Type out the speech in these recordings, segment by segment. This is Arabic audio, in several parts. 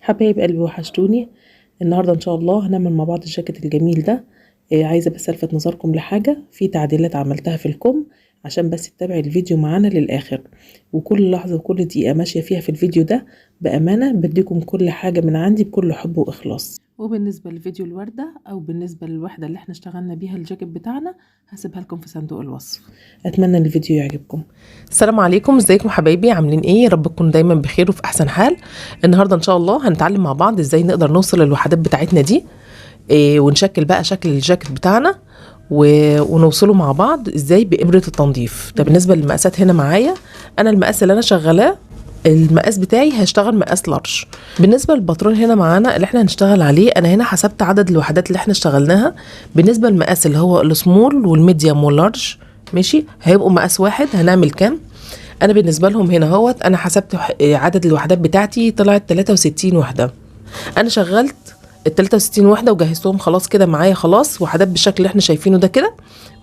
حبايب قلبي وحشتوني. النهارده ان شاء الله هنعمل مع بعض الجاكيت الجميل ده. عايزه بس الفت نظركم لحاجه في تعديلات عملتها في الكم عشان بس تتابعي الفيديو معانا للاخر، وكل لحظه وكل دقيقه ماشيه فيها في الفيديو ده بامانه بديكم كل حاجه من عندي بكل حب واخلاص. وبالنسبه لفيديو الورده او بالنسبه للوحده اللي احنا اشتغلنا بيها الجاكيت بتاعنا هسيبها لكم في صندوق الوصف. اتمنى ان الفيديو يعجبكم. السلام عليكم، ازيكم حبايبي؟ عاملين ايه؟ يا رب تكونوا دايما بخير وفي احسن حال. النهارده ان شاء الله هنتعلم مع بعض ازاي نقدر نوصل للوحدات بتاعتنا دي، ونشكل بقى شكل الجاكيت بتاعنا ونوصله مع بعض ازاي بإبرة التنظيف. ده بالنسبه للمقاسات. هنا معايا انا المقاس اللي انا شغلاه، المقاس بتاعي هشتغل مقاس لارج. بالنسبه للباترون هنا معانا اللي احنا هنشتغل عليه، انا هنا حسبت عدد الوحدات اللي احنا اشتغلناها بالنسبه للمقاس اللي هو السمول والميديوم واللارج. ماشي، هيبقوا مقاس واحد. هنعمل كام؟ انا بالنسبه لهم هنا اهوت انا حسبت عدد الوحدات بتاعتي طلعت 63 وحده. انا شغلت ال 63 وحده وجهزتهم خلاص كده معايا، خلاص وحدات بالشكل اللي احنا شايفينه ده كده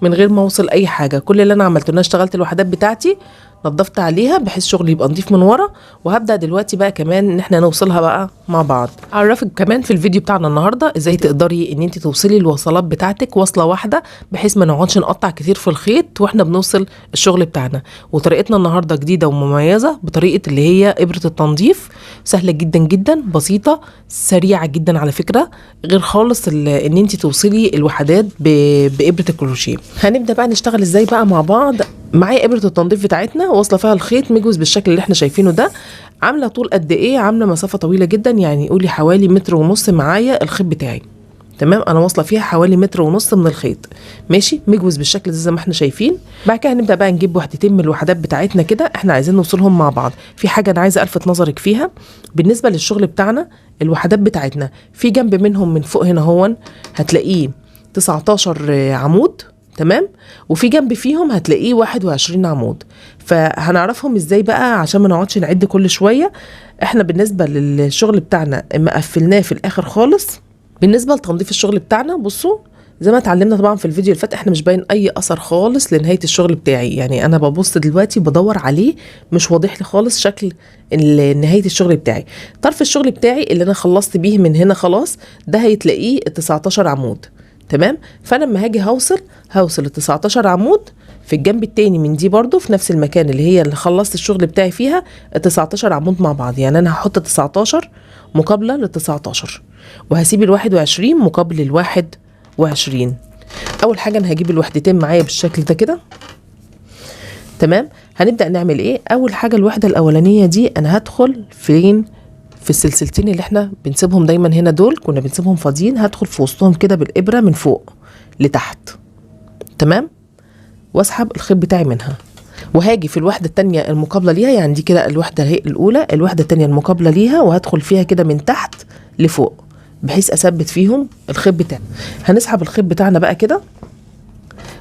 من غير ما اوصل اي حاجه. كل اللي انا عملته ان انا اشتغلت الوحدات بتاعتي، نضفت عليها بحيث شغلي يبقى نضيف من ورا، وهبدا دلوقتي بقى كمان ان احنا نوصلها بقى مع بعض. اعرفك كمان في الفيديو بتاعنا النهارده ازاي تقدري ان انت توصلي الوصلات بتاعتك وصله واحده بحيث ما نقعدش نقطع كتير في الخيط واحنا بنوصل الشغل بتاعنا. وطريقتنا النهارده جديده ومميزه بطريقه اللي هي ابره التنظيف، سهله جدا جدا، بسيطه، سريعه جدا على فكره، غير خالص ان انت توصلي الوحدات بابره الكروشيه. هنبدا بقى نشتغل ازاي بقى مع بعض. معايا ابره التنظيف بتاعتنا واصله فيها الخيط مجوز بالشكل اللي احنا شايفينه ده. عامله طول قد ايه؟ عامله مسافه طويله جدا، يعني قولي حوالي 1.5 متر معايا الخيط بتاعي. تمام، انا واصله فيها حوالي 1.5 متر من الخيط. ماشي، مجوز بالشكل ده زي ما احنا شايفين. بعد كده هنبدا بقى نجيب وحدتين من الوحدات بتاعتنا كده احنا عايزين نوصلهم مع بعض. في حاجه انا عايزه الفت نظرك فيها بالنسبه للشغل بتاعنا. الوحدات بتاعتنا في جنب منهم من فوق هنا هون هتلاقيه 19 عمود، تمام، وفي جنب فيهم هتلاقيه 21 عمود. فهنعرفهم ازاي بقى عشان ما نقعدش نعد كل شويه. احنا بالنسبه للشغل بتاعنا ما قفلناه في الاخر خالص. بالنسبه لتنظيف الشغل بتاعنا بصوا زي ما اتعلمنا طبعا في الفيديو اللي فات، احنا مش باين اي اثر خالص لنهايه الشغل بتاعي. يعني انا ببص دلوقتي بدور عليه مش واضح لي خالص شكل نهايه الشغل بتاعي. طرف الشغل بتاعي اللي انا خلصت بيه من هنا خلاص ده هيتلاقيه 19 عمود، تمام. فانا لما هاجي هوصل ال 19 عمود في الجنب التاني من دي برضو في نفس المكان اللي هي اللي خلصت الشغل بتاعي فيها ال 19 عمود مع بعض. يعني انا هحط 19 مقابله لل 19، وهسيب ال 21 مقابل ال 21. اول حاجه انا هجيب الوحدتين معايا بالشكل ده كده، تمام. هنبدا نعمل ايه؟ اول حاجه الوحده الاولانيه دي انا هدخل فين؟ في السلسلتين اللي احنا بنسيبهم دايما هنا، دول كنا بنسيبهم فاضيين، هدخل في وسطهم كده بالابره من فوق لتحت، تمام، واسحب الخيط بتاعي منها. وهاجي في الوحده التانية المقابله ليها، يعني دي كده الوحده هي الاولى، الوحده التانية المقابله ليها، وهدخل فيها كده من تحت لفوق بحيث اثبت فيهم الخيط بتاعي. هنسحب الخيط بتاعنا بقى كده،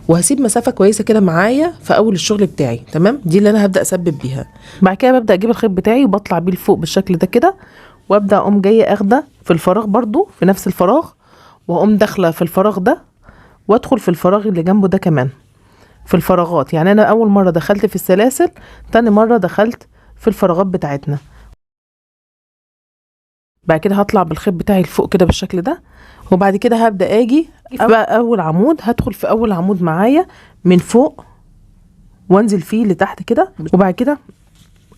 وهسيب مسافه كويسه كده معايا في اول الشغل بتاعي، تمام. دي اللي انا هبدا اثبت بيها. بعد كده ببدا اجيب الخيط بتاعي وبطلع بيه لفوق بالشكل ده كده، وابدا اقوم جايه اخده في الفراغ برضو في نفس الفراغ، واقوم داخله في الفراغ ده وادخل في الفراغ اللي جنبه ده كمان في الفراغات. يعني انا اول مره دخلت في السلاسل، تاني مره دخلت في الفراغات بتاعتنا. بعد كده هطلع بالخيط بتاعي لفوق كده بالشكل ده، وبعد كده هبدا اجي بقى اول عمود، هدخل في اول عمود معايا من فوق وانزل فيه لتحت كده، وبعد كده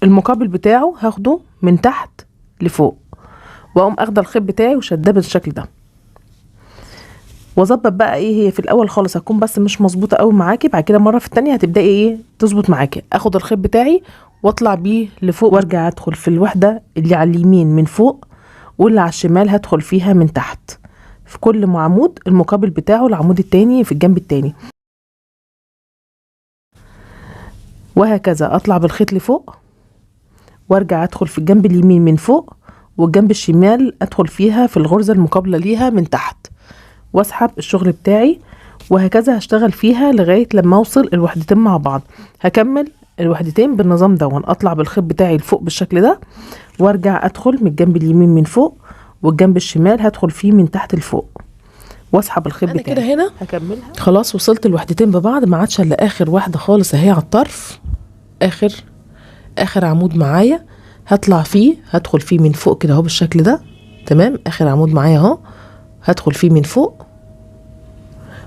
المقابل بتاعه هاخده من تحت لفوق، واقوم اخده الخيط بتاعي وشداه بالشكل ده، واظبط بقى ايه. هي في الاول خالص هتكون بس مش مظبوطه قوي معاكي، بعد كده مره في التانية هتبداي ايه تظبط معاكي. اخد الخيط بتاعي واطلع بيه لفوق، وارجع ادخل في الوحده اللي على اليمين من فوق، واللي على الشمال هدخل فيها من تحت، في كل عمود المقابل بتاعه العمود التاني في الجنب التاني، وهكذا اطلع بالخيط لفوق وارجع ادخل في الجنب اليمين من فوق، والجنب الشمال ادخل فيها في الغرزه المقابله ليها من تحت، واسحب الشغل بتاعي. وهكذا هشتغل فيها لغايه لما اوصل الوحدتين مع بعض. هكمل الوحدتين بالنظام ده، اطلع بالخيط بتاعي لفوق بالشكل ده، وارجع ادخل من الجنب اليمين من فوق، والجنب الشمال هدخل فيه من تحت لفوق، واسحب الخيط بتاعي. انا كده هنا هكملها خلاص، وصلت الوحدتين ببعض، ما عادش الا اخر واحده خالص اهي على الطرف، اخر عمود معايا هطلع فيه، هدخل فيه من فوق كده اهو بالشكل ده، تمام. اخر عمود معايا اهو، هدخل فيه من فوق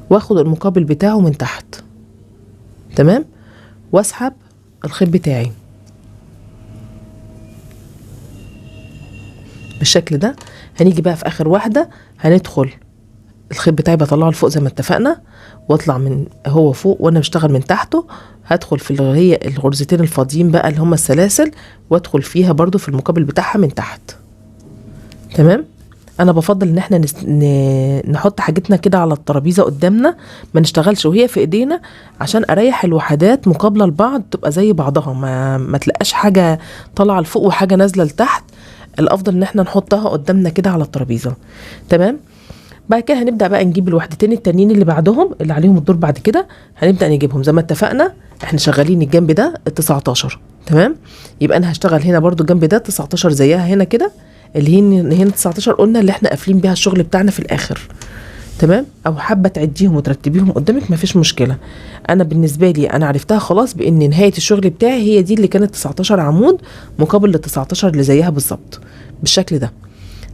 واخد المقابل بتاعه من تحت، تمام، واسحب الخيط بتاعي بالشكل ده. هنيجي بقى في اخر واحده هندخل الخيط بتاعي بطلعه لفوق زي ما اتفقنا، واطلع من هو فوق وانا بشتغل من تحته، هدخل في اللي هي الغرزتين الفاضيين بقى اللي هما السلاسل، وادخل فيها برضو في المقابل بتاعها من تحت، تمام. انا بفضل ان احنا نحط حاجتنا كده على الترابيزه قدامنا، ما نشتغلش وهي في ايدينا، عشان اريح الوحدات مقابله لبعض تبقى زي بعضها، ما تلقاش حاجه طالعه لفوق وحاجه نازله لتحت. الافضل ان احنا نحطها قدامنا كده على الترابيزه، تمام. بعد كده هنبدا بقى نجيب الوحدتين التانيين اللي بعدهم اللي عليهم الدور، بعد كده هنبدا نجيبهم زي ما اتفقنا. احنا شغالين الجنب ده ال19، تمام. يبقى انا هشتغل هنا برضو الجنب ده 19 زيها هنا كده، اللي هي هنا 19 قلنا اللي احنا قافلين بيها الشغل بتاعنا في الاخر، تمام. او حابه تعديهم وترتبيهم قدامك مفيش مشكله. انا بالنسبه لي انا عرفتها خلاص بان نهايه الشغل بتاعي هي دي اللي كانت 19 عمود مقابل ل 19 اللي زيها بالظبط بالشكل ده.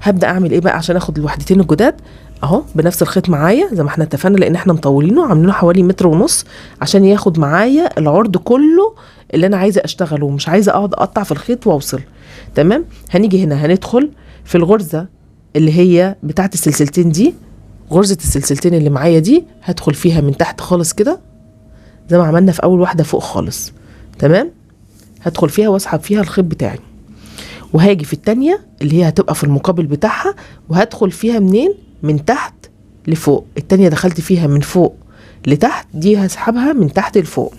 هبدا اعمل ايه بقى عشان اخد الوحدتين الجداد اهو بنفس الخيط معايا زي ما احنا اتفقنا، لان احنا مطولينه عاملينه حوالي 1.5 متر عشان ياخد معايا العرض كله اللي انا عايزه اشتغله، ومش عايزه اقعد اقطع في الخيط واوصل، تمام. هنيجي هنا هندخل في الغرزه اللي هي بتاعه السلسلتين دي، غرزه السلسلتين اللي معايا دي هدخل فيها من تحت خالص كده زي ما عملنا في اول واحده فوق خالص، تمام. هدخل فيها واسحب فيها الخيط بتاعي، وهاجي في التانية اللي هي هتبقى في المقابل بتاعها وهدخل فيها منين؟ من تحت لفوق. التانية دخلت فيها من فوق لتحت، دي هسحبها من تحت لفوق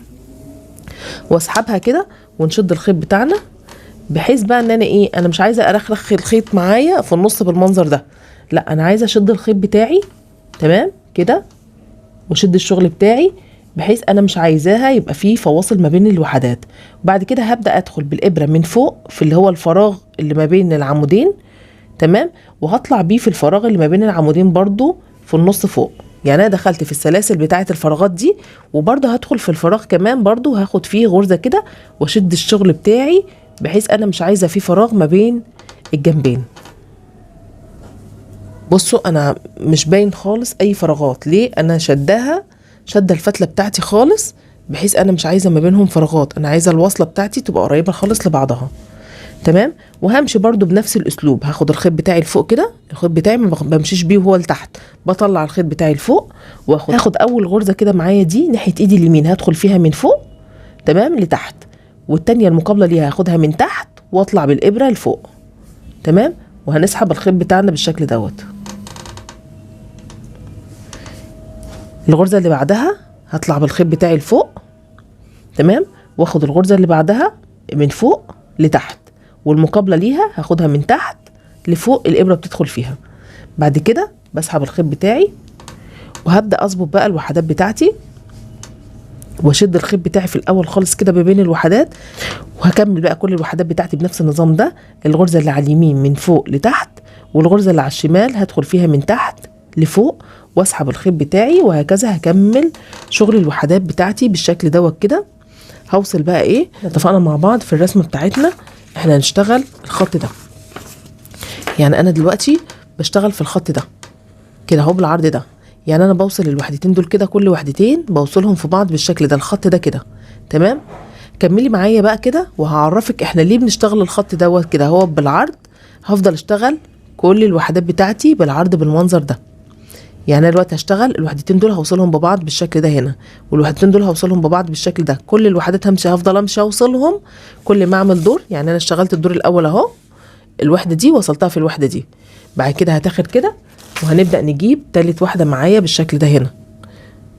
واسحبها كده، ونشد الخيط بتاعنا بحيث بقى ان انا ايه، انا مش عايزه ارخرخ الخيط معايا في النص بالمنظر ده، لا انا عايزه اشد الخيط بتاعي تمام كده، واشد الشغل بتاعي بحيث انا مش عايزاها يبقى فيه فواصل ما بين الوحدات. وبعد كده هبدا ادخل بالابره من فوق في اللي هو الفراغ اللي ما بين العمودين، تمام، وهطلع بيه في الفراغ اللي ما بين العمودين برضو في النص فوق. يعني انا دخلت في السلاسل بتاعه الفراغات دي، وبرضو هدخل في الفراغ كمان برضو هاخد فيه غرزه كده واشد الشغل بتاعي بحيث انا مش عايزه فيه فراغ ما بين الجنبين. بصوا انا مش باين خالص اي فراغات، ليه؟ انا شدها شده الفتله بتاعتي خالص بحيث انا مش عايزه ما بينهم فراغات، انا عايزه الوصله بتاعتي تبقى قريبه خالص لبعضها، تمام. وهمشي برضو بنفس الاسلوب، هاخد الخيط بتاعي لفوق كده، الخيط بتاعي ما بمشيش بيه وهو لتحت، بطلع الخيط بتاعي لفوق هاخد اول غرزه كده معايا دي ناحيه ايدي اليمين هدخل فيها من فوق تمام لتحت، والتانيه المقابله ليها هاخدها من تحت واطلع بالابره لفوق، تمام. وهنسحب الخيط بتاعنا بالشكل دوت. الغرزه اللي بعدها هطلع بالخيط بتاعي لفوق، تمام، واخد الغرزه اللي بعدها من فوق لتحت، والمقابله ليها هاخدها من تحت لفوق، الابره بتدخل فيها. بعد كده بسحب الخيط بتاعي وهبدا اظبط بقى الوحدات بتاعتي، واشد الخيط بتاعي في الاول خالص كده ما بين الوحدات، وهكمل بقى كل الوحدات بتاعتي بنفس النظام ده. الغرزه اللي على اليمين من فوق لتحت، والغرزه اللي على الشمال هدخل فيها من تحت لفوق واسحب الخيط بتاعي، وهكذا هكمل شغل الوحدات بتاعتي بالشكل دوت كده. هوصل بقى ايه، اتفقنا مع بعض في الرسمه بتاعتنا احنا هنشتغل الخط ده، يعني انا دلوقتي بشتغل في الخط ده كده اهو بالعرض ده، يعني انا بوصل الوحدتين دول كده، كل وحدتين بوصلهم في بعض بالشكل ده، الخط ده كده، تمام. كملي معايا بقى كده وهعرفك احنا ليه بنشتغل الخط دوت كده اهو بالعرض. هفضل اشتغل كل الوحدات بتاعتي بالعرض بالمنظر ده، يعني انا دلوقتي هشتغل الوحدتين دول هوصلهم ببعض بالشكل ده هنا، والوحدتين دول هوصلهم ببعض بالشكل ده، كل الوحدات هفضل امشي اوصلهم كل ما اعمل دور. يعني انا اشتغلت الدور الاول اهو، الوحده دي وصلتها في الوحده دي، بعد كده هتاخد كده وهنبدا نجيب تالت واحده معايا بالشكل ده هنا،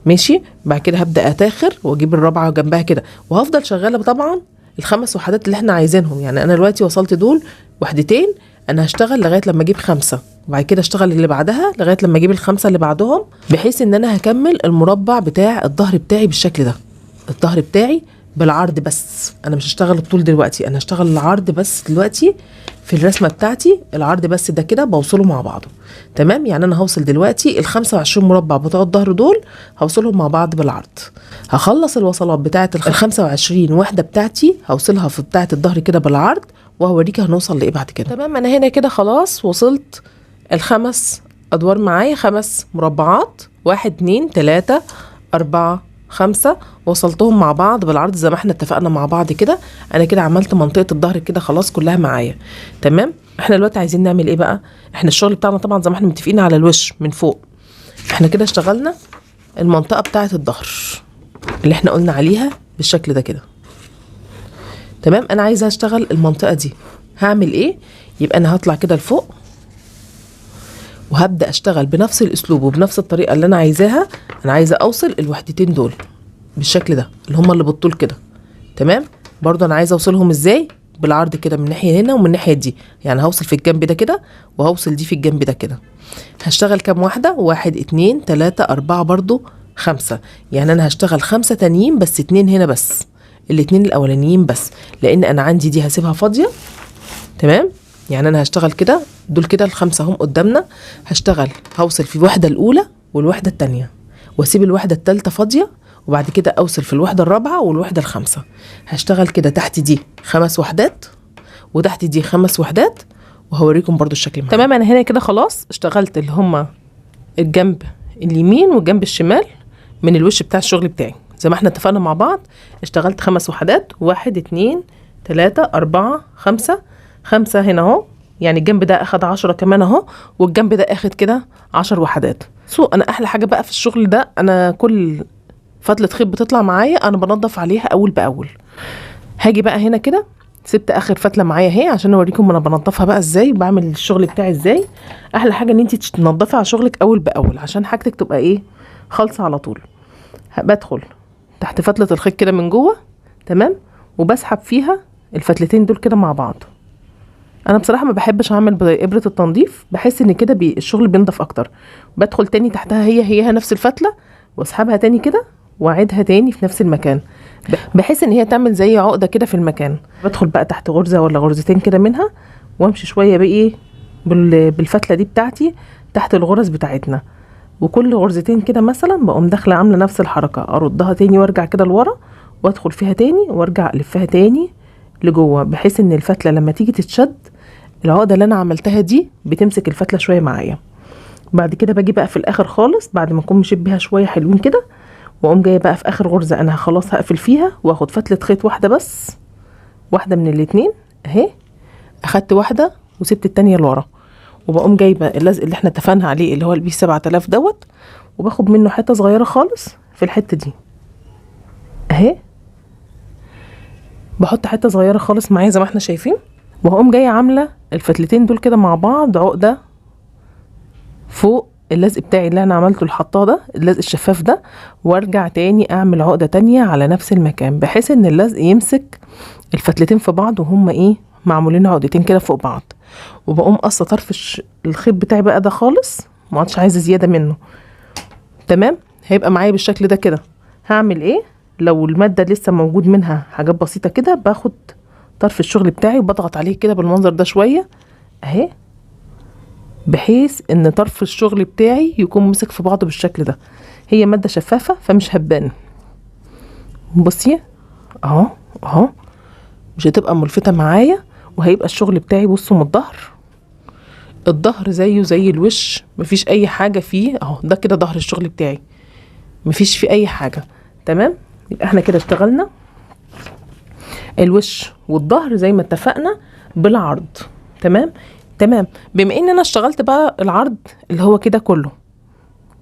ماشي. بعد كده هبدا اتاخر واجيب الرابعه جنبها كده، وهفضل شغاله طبعا الخمس وحدات اللي احنا عايزينهم. يعني انا دلوقتي وصلت دول وحدتين، انا هشتغل لغايه لما اجيب 5، وبعد كده اشتغل اللي بعدها لغايه لما اجيب ال5 اللي بعدهم، بحيث ان انا هكمل المربع بتاع الظهر بتاعي بالشكل ده، الظهر بتاعي بالعرض بس، انا مش هشتغل الطول دلوقتي، انا هشتغل العرض بس دلوقتي في الرسمه بتاعتي، العرض بس ده كده بوصله مع بعضه، تمام. يعني انا هوصل دلوقتي ال25 مربع بتوع الظهر دول هوصلهم مع بعض بالعرض، هخلص الوصلات بتاعه ال25 وحده بتاعتي هوصلها في بتاعه الظهر كده بالعرض، وهوريك هنوصل لايه بعد كده، تمام. انا هنا كده خلاص وصلت الخمس ادوار معايا 5 مربعات، 1 2 3 4 5 وصلتهم مع بعض بالعرض زي ما احنا اتفقنا مع بعض كده. انا كده عملت منطقة الظهر كده خلاص كلها معايا تمام. احنا دلوقتي عايزين نعمل ايه بقى؟ احنا الشغل بتاعنا طبعا زي ما احنا متفقين على الوش من فوق. احنا كده اشتغلنا المنطقة بتاعة الظهر اللي احنا قلنا عليها بالشكل ده كده تمام. انا عايزة اشتغل المنطقة دي، هعمل ايه؟ يبقى انا هطلع كده لفوق وهبدأ اشتغل بنفس الاسلوب وبنفس الطريقة اللي انا عايزاها. انا عايزة اوصل الوحدتين دول بالشكل ده اللي هما اللي بالطول كده تمام. برضو انا عايزة اوصلهم ازاي؟ بالعرض كده من ناحية هنا ومن ناحية دي، يعني هوصل في الجنب ده كده وهوصل دي في الجنب ده كده. هشتغل كام واحدة؟ 1 2 3 4 برضو 5، يعني انا هشتغل 5 تانيين بس 2 هنا بس، الاتنين الاولانيين بس، لان انا عندي دي هسيبها فاضية تمام. يعني انا هشتغل كده دول كده ال5 هم قدامنا، هشتغل هوصل في الوحدة الاولى والوحدة التانية واسيب الوحدة التالتة فاضية، وبعد كده اوصل في الوحدة الرابعة والوحدة ال5. هشتغل كده تحت دي 5 وحدات وتحت دي 5 وحدات، وهوريكم برضو الشكل معايا تمام. انا هنا كده خلاص اشتغلت اللي هما الجنب اليمين والجنب الشمال من الوش بتاع الشغل بتاعي زي ما احنا اتفقنا مع بعض. اشتغلت 5 وحدات، 1 2 3 4 5 5 هنا اهو، يعني الجنب ده اخد 10 كمان اهو، والجنب ده اخد كده 10 وحدات. انا احلى حاجة بقى في الشغل ده، انا كل فتلة خيط بتطلع معايا انا بنضف عليها اول باول. هاجي بقى هنا كده سبت اخر فتله معايا اهي عشان اوريكم انا بنضفها بقى ازاي، بعمل الشغل بتاعي ازاي. احلى حاجه ان انت تنضفي على شغلك اول باول عشان حاجتك تبقى ايه خالصه على طول. بدخل تحت فتله الخيط كده من جوه تمام، وبسحب فيها الفتلتين دول كده مع بعض. انا بصراحه ما بحبش اعمل بابره التنظيف، بحس ان كده الشغل بينضف اكتر. بدخل تاني تحتها هي نفس الفتله واسحبها تاني كده واعيدها تاني في نفس المكان، بحيث ان هي تعمل زي عقده كده في المكان. بدخل بقى تحت غرزه ولا غرزتين كده منها وامشي شويه بايه بالفتله دي بتاعتي تحت الغرز بتاعتنا، وكل غرزتين كده مثلا بقوم داخله عامله نفس الحركه، اردها تاني وارجع كده لورا وادخل فيها تاني وارجع الفها تاني لجوه، بحيث ان الفتله لما تيجي تتشد العقده اللي انا عملتها دي بتمسك الفتله شويه معايا. بعد كده باجي بقى في الاخر خالص بعد ما اكون مشبيها شويه حلوين كده، واقوم جايه بقى في اخر غرزه انا خلاص هقفل فيها واخد فتله خيط واحده بس، واحده من الاتنين اهي، اخدت واحده وسبت التانية لورا، وبقوم جايبه اللزق اللي احنا اتفقنا عليه اللي هو البي 7000 دوت، وباخد منه حته صغيره خالص في الحته دي اهي، بحط حته صغيره خالص معايا زي ما احنا شايفين، وهقوم جايه عامله الفتلتين دول كده مع بعض عقده فوق اللزق بتاعي اللي انا عملته اللي حطاه ده اللزق الشفاف ده، وارجع تاني اعمل عقده تانية على نفس المكان بحيث ان اللزق يمسك الفتلتين في بعض وهم ايه معمولين عقدتين كده فوق بعض. وبقوم قصه طرف الخيط بتاعي بقى ده خالص، ما عادش عايزه زياده منه تمام. هيبقى معايا بالشكل ده كده. هعمل ايه لو الماده لسه موجود منها حاجات بسيطه كده؟ باخد طرف الشغل بتاعي وبضغط عليه كده بالمنظر ده شويه اهي، بحيث ان طرف الشغل بتاعي يكون مسك في بعضه بالشكل ده. هي مادة شفافة فمش هتبان، بصي اهو اهو، مش هتبقى ملفتة معايا، وهيبقى الشغل بتاعي بصوا من الظهر زيه زي الوش، مفيش اي حاجة فيه اهو، ده كده ظهر الشغل بتاعي مفيش فيه اي حاجة تمام. يبقى احنا كده اشتغلنا الوش والظهر زي ما اتفقنا بالعرض تمام. بما ان انا اشتغلت بقى العرض اللي هو كده كله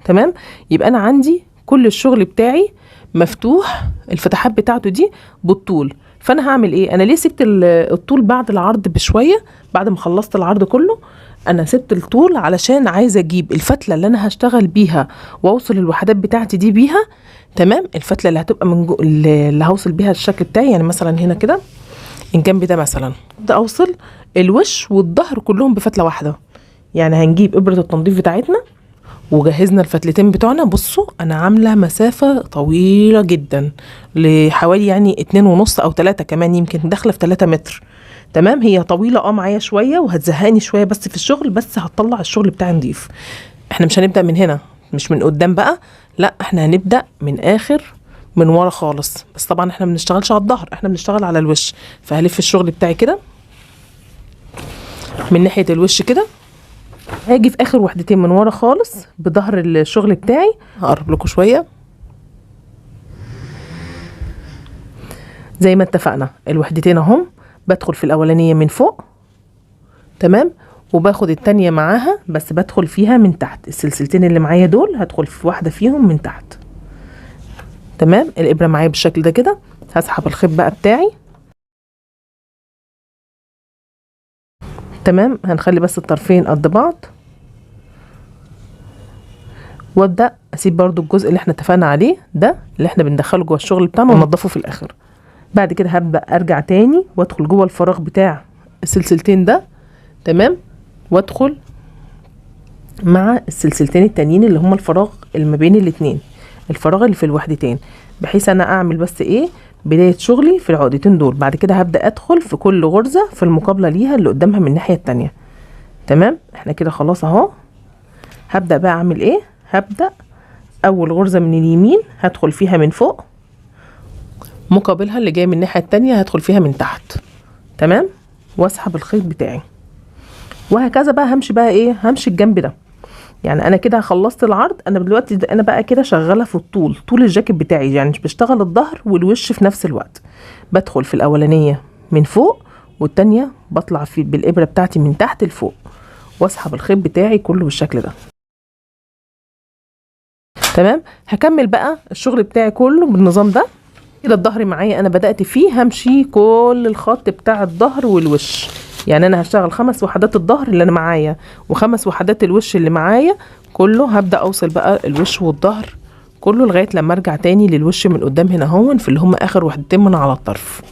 تمام، يبقى انا عندي كل الشغل بتاعي مفتوح الفتحات بتاعته دي بالطول. فانا هعمل ايه؟ انا ليه سبت الطول بعد العرض بشويه؟ بعد ما خلصت العرض كله انا سبت الطول علشان عايزه اجيب الفتله اللي انا هشتغل بيها واوصل الوحدات بتاعتي دي بيها تمام. الفتله اللي هتبقى من اللي هوصل بيها الشكل بتاعي، يعني مثلا هنا كده الجنب ده مثلا ده اوصل الوش والظهر كلهم بفتله واحده. يعني هنجيب ابره التنظيف بتاعتنا وجهزنا الفتلتين بتوعنا. بصوا انا عامله مسافه طويله جدا لحوالي يعني 2.5 أو 3 كمان، يمكن داخله في 3 متر تمام. هي طويله معايا شويه وهتزهقني شويه بس في الشغل، بس هتطلع الشغل بتاعي نضيف. احنا مش هنبدا من هنا، مش من قدام بقى، لا احنا هنبدا من اخر من ورا خالص. بس طبعا احنا بنشتغلش على الظهر، احنا بنشتغل على الوش. فهلف الشغل بتاعي كده من ناحيه الوش كده هاجي في اخر وحدتين من ورا خالص بظهر الشغل بتاعي، هقرب لكم شويه. زي ما اتفقنا الوحدتين اهم، بدخل في الاولانيه من فوق تمام، وباخد التانية معاها بس بدخل فيها من تحت. السلسلتين اللي معايا دول هدخل في واحده فيهم من تحت تمام. الابره معايا بالشكل ده كده. هسحب الخيط بقى بتاعي تمام. هنخلي بس الطرفين قد بعض، وابدا اسيب برضو الجزء اللي احنا اتفقنا عليه ده اللي احنا بندخله جوه الشغل بتاعنا وننضفه في الاخر. بعد كده هبدا ارجع تاني وادخل جوه الفراغ بتاع السلسلتين ده تمام، وادخل مع السلسلتين التانيين اللي هما الفراغ اللي ما بين الاتنين، الفراغ اللي في الوحدتين، بحيث انا اعمل بس ايه بداية شغلي في العقدتين دول. بعد كده هبدأ ادخل في كل غرزة في المقابلة ليها اللي قدامها من الناحية التانية تمام. احنا كده خلاص اهو. هبدأ بقى اعمل ايه، هبدأ اول غرزة من اليمين هدخل فيها من فوق، مقابلها اللي جاي من الناحية التانية هدخل فيها من تحت تمام، واسحب الخيط بتاعي. وهكذا بقى همشي بقى ايه، همشي الجنب ده. يعني انا كده خلصت العرض. انا دلوقتي انا بقى كده شغاله في الطول، طول الجاكيت بتاعي، يعني مش بشتغل الظهر والوش في نفس الوقت. بدخل في الاولانيه من فوق والتانيه بطلع في بالابره بتاعتي من تحت لفوق، واسحب الخيط بتاعي كله بالشكل ده تمام. هكمل بقى الشغل بتاعي كله بالنظام ده كده. الظهر معايا انا بدأت فيه، همشي كل الخط بتاع الظهر والوش. يعني انا هشتغل 5 وحدات الظهر اللي انا معايا و5 وحدات الوش اللي معايا كله. هبدأ اوصل بقى الوش والظهر كله لغاية لما ارجع تاني للوش من قدام هنا هون في اللي هم اخر وحدتين من على الطرف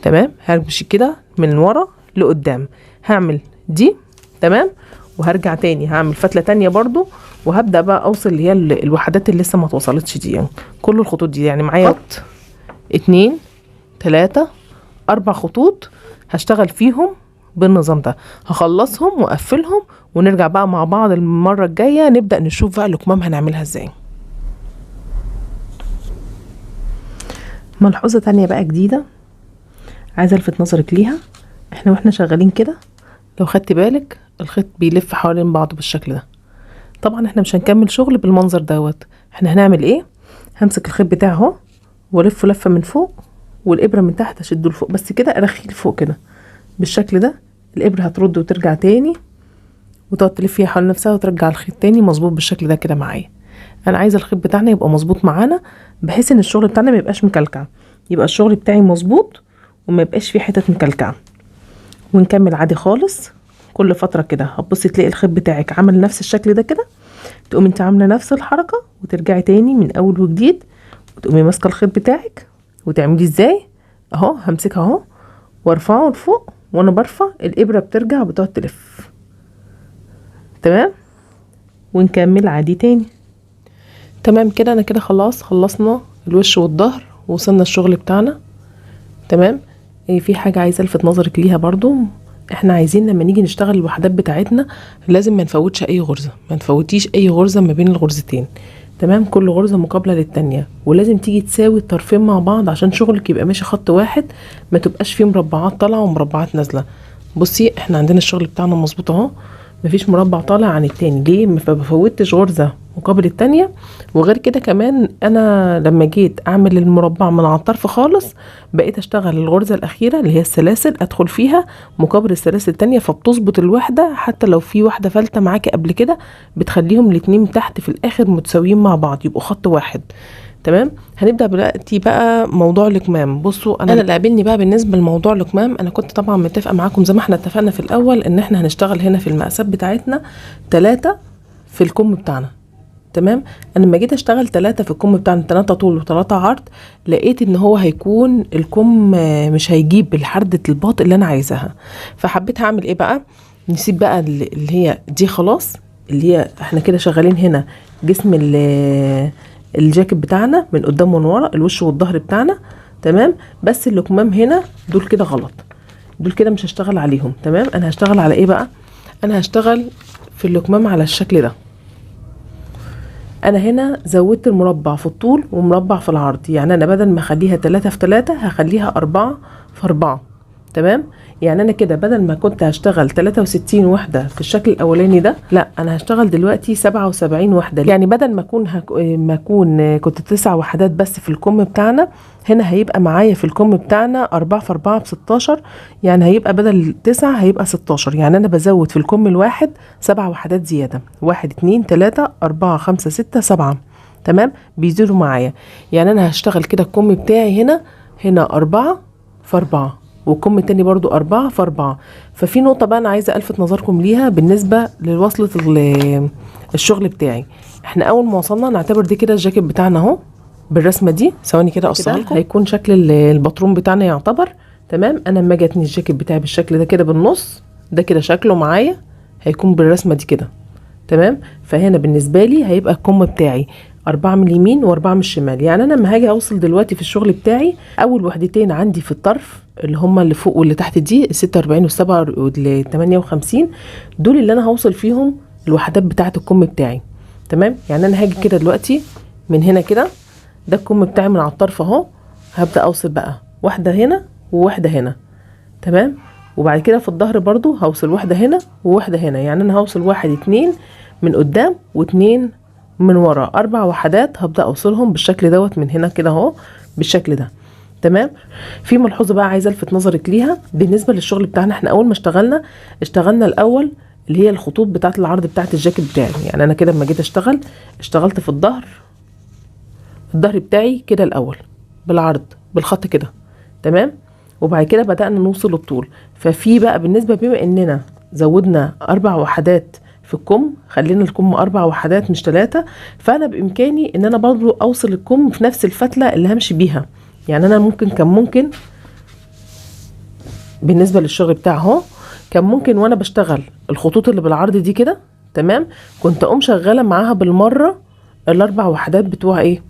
تمام. همشي كده من ورا لقدام، هعمل دي تمام، وهرجع تاني هعمل فتلة تانية برضو، وهبدأ بقى اوصل اللي هي الوحدات اللي لسه ما توصلتش دي. يعني كل الخطوط دي يعني معايا خط 2 3 4 خطوط هشتغل فيهم بالنظام ده. هخلصهم واقفلهم ونرجع بقى مع بعض المرة الجاية نبدأ نشوف بقى الكمام هنعملها ازاي. ملحوظة تانية بقى جديدة عايزة الفت نظرك ليها. احنا واحنا شغالين كده لو خدت بالك الخيط بيلف حوالين بعضه بالشكل ده. طبعا احنا مش هنكمل شغل بالمنظر دوت. احنا هنعمل ايه، همسك الخيط بتاعه اهو والفه لفه من فوق والابره من تحت اشده لفوق بس كده، ارخيه لفوق كده بالشكل ده. الابره هترد وترجع تاني وتقعد تلف فيها حول نفسها وترجع الخيط تاني مظبوط بالشكل ده كده معايا. انا عايزه الخيط بتاعنا يبقى مظبوط معانا بحيث ان الشغل بتاعنا ما يبقاش مكلكع، يبقى الشغل بتاعي مظبوط وما يبقاش فيه حتت مكلكعه. ونكمل عادي خالص. كل فتره كده هتبصي تلاقي الخيط بتاعك عمل نفس الشكل ده كده، تقومي انت عامله نفس الحركه وترجعي تاني من اول وجديد، وتقومي ماسكه الخيط بتاعك وتعملي ازاي اهو. همسكها اهو وارفعه لفوق، وانا برفع الابره بترجع بتقعد تلف تمام. ونكمل عادي تاني تمام كده. انا كده خلاص خلصنا الوش والظهر ووصلنا الشغل بتاعنا تمام. في حاجه عايزه الفت نظرك ليها برضو. احنا عايزين لما نيجي نشتغل الوحدات بتاعتنا لازم ما نفوتش اي غرزه، ما نفوتيش اي غرزه ما بين الغرزتين تمام. كل غرزه مقابله للتانية، ولازم تيجي تساوي الطرفين مع بعض عشان شغلك يبقى ماشي خط واحد، ما تبقاش فيه مربعات طالعه ومربعات نازله. بصي احنا عندنا الشغل بتاعنا مظبوط اهو، مفيش مربع طالع عن التاني. ليه؟ ما بفوتش غرزه مقابل التانية. وغير كده كمان انا لما جيت اعمل المربع من على الطرف خالص بقيت اشتغل الغرزه الاخيره اللي هي السلاسل ادخل فيها مقابل السلاسل التانية، فبتظبط الوحده. حتى لو في واحده فلتة معاكي قبل كده بتخليهم الاتنين تحت في الاخر متساويين مع بعض يبقوا خط واحد تمام. هنبدا دلوقتي بقى موضوع الكمام. بصوا انا اللي قابلني بقى بالنسبه لموضوع الكمام، انا كنت طبعا متفقه معاكم زي ما احنا اتفقنا في الاول ان احنا هنشتغل هنا في المقاسات بتاعتنا 3 في الكم بتاعنا تمام. انا لما جيت اشتغل 3 في الكم بتاعنا، 3 طول و3 عرض، لقيت ان هو هيكون الكم مش هيجيب بالحردة الباط اللي انا عايزاها. فحبيت هعمل ايه بقى، نسيب بقى اللي هي دي خلاص، اللي هي احنا كده شغالين هنا جسم الجاكيت بتاعنا من قدام ومن ورا، الوش والظهر بتاعنا تمام. بس الكمام هنا دول كده غلط، دول كده مش هشتغل عليهم تمام. انا هشتغل على ايه بقى، انا هشتغل في الكمام على الشكل ده. انا هنا زودت المربع في الطول ومربع في العرض، يعني انا بدل ما اخليها 3 في 3 هخليها 4 في 4 تمام. يعني انا كده بدل ما كنت هشتغل 63 وحده في الشكل الاولاني ده، لا انا هشتغل دلوقتي 77 وحده. يعني بدل ما اكون كنت 9 وحدات بس في الكم بتاعنا، هنا هيبقى معايا في الكم بتاعنا 4 في 4 ب16، يعني هيبقى بدل 9 هيبقى 16. يعني انا بزود في الكم الواحد 7 وحدات زياده، 1 2 3 4 5 6 7. تمام، بيزيدوا معايا. يعني انا هشتغل كده الكم بتاعي هنا 4 في 4، والكم التاني برضو 4 في 4. ففي نقطة بقى أنا عايزة ألفت نظركم ليها بالنسبة لوصلة الشغل بتاعي. احنا أول ما وصلنا نعتبر دي كده الجاكيت بتاعنا اهو بالرسمة دي. ثواني كده أقصها لكم، هيكون شكل الباترون بتاعنا يعتبر. تمام، أنا لما أجي أتني الجاكيت بتاعي بالشكل ده كده بالنص، ده كده شكله معايا هيكون بالرسمة دي كده. تمام، فهنا بالنسبة لي هيبقى الكم بتاعي 4 من اليمين و4 من الشمال. يعني انا لما هاجي اوصل دلوقتي في الشغل بتاعي، اول وحدتين عندي في الطرف اللي هما اللي فوق واللي تحت دي ال 46 وال 7 وال 58، دول اللي انا هوصل فيهم الوحدات بتاعه الكم بتاعي. تمام، يعني انا هاجي كده دلوقتي من هنا كده، ده الكم بتاعي من على الطرف اهو، هبدا اوصل بقى واحده هنا وواحده هنا. تمام، وبعد كده في الظهر برضو هوصل واحده هنا وواحده هنا. يعني انا هوصل 1 2 من قدام و2 من ورا، 4 وحدات هبدا اوصلهم بالشكل دوت من هنا كده اهو بالشكل ده. تمام، في ملحوظه بقى عايزه الفت نظرك ليها بالنسبه للشغل بتاعنا. احنا اول ما اشتغلنا الاول اللي هي الخطوط بتاعه العرض بتاعه الجاكيت بتاعي. يعني انا كده لما جيت اشتغلت في الظهر بتاعي كده الاول بالعرض بالخط كده. تمام، وبعد كده بدأنا نوصل الطول. ففي بقى بالنسبة بما اننا زودنا 4 وحدات في الكم، خلينا الكم 4 وحدات مش 3، فانا بامكاني ان انا برضو اوصل الكم في نفس الفتلة اللي همشي بيها. يعني انا كان ممكن بالنسبة للشغل بتاعه كان ممكن وانا بشتغل الخطوط اللي بالعرض دي كده، تمام، كنت اقوم شغالة معاها بالمرة ال4 وحدات بتوع ايه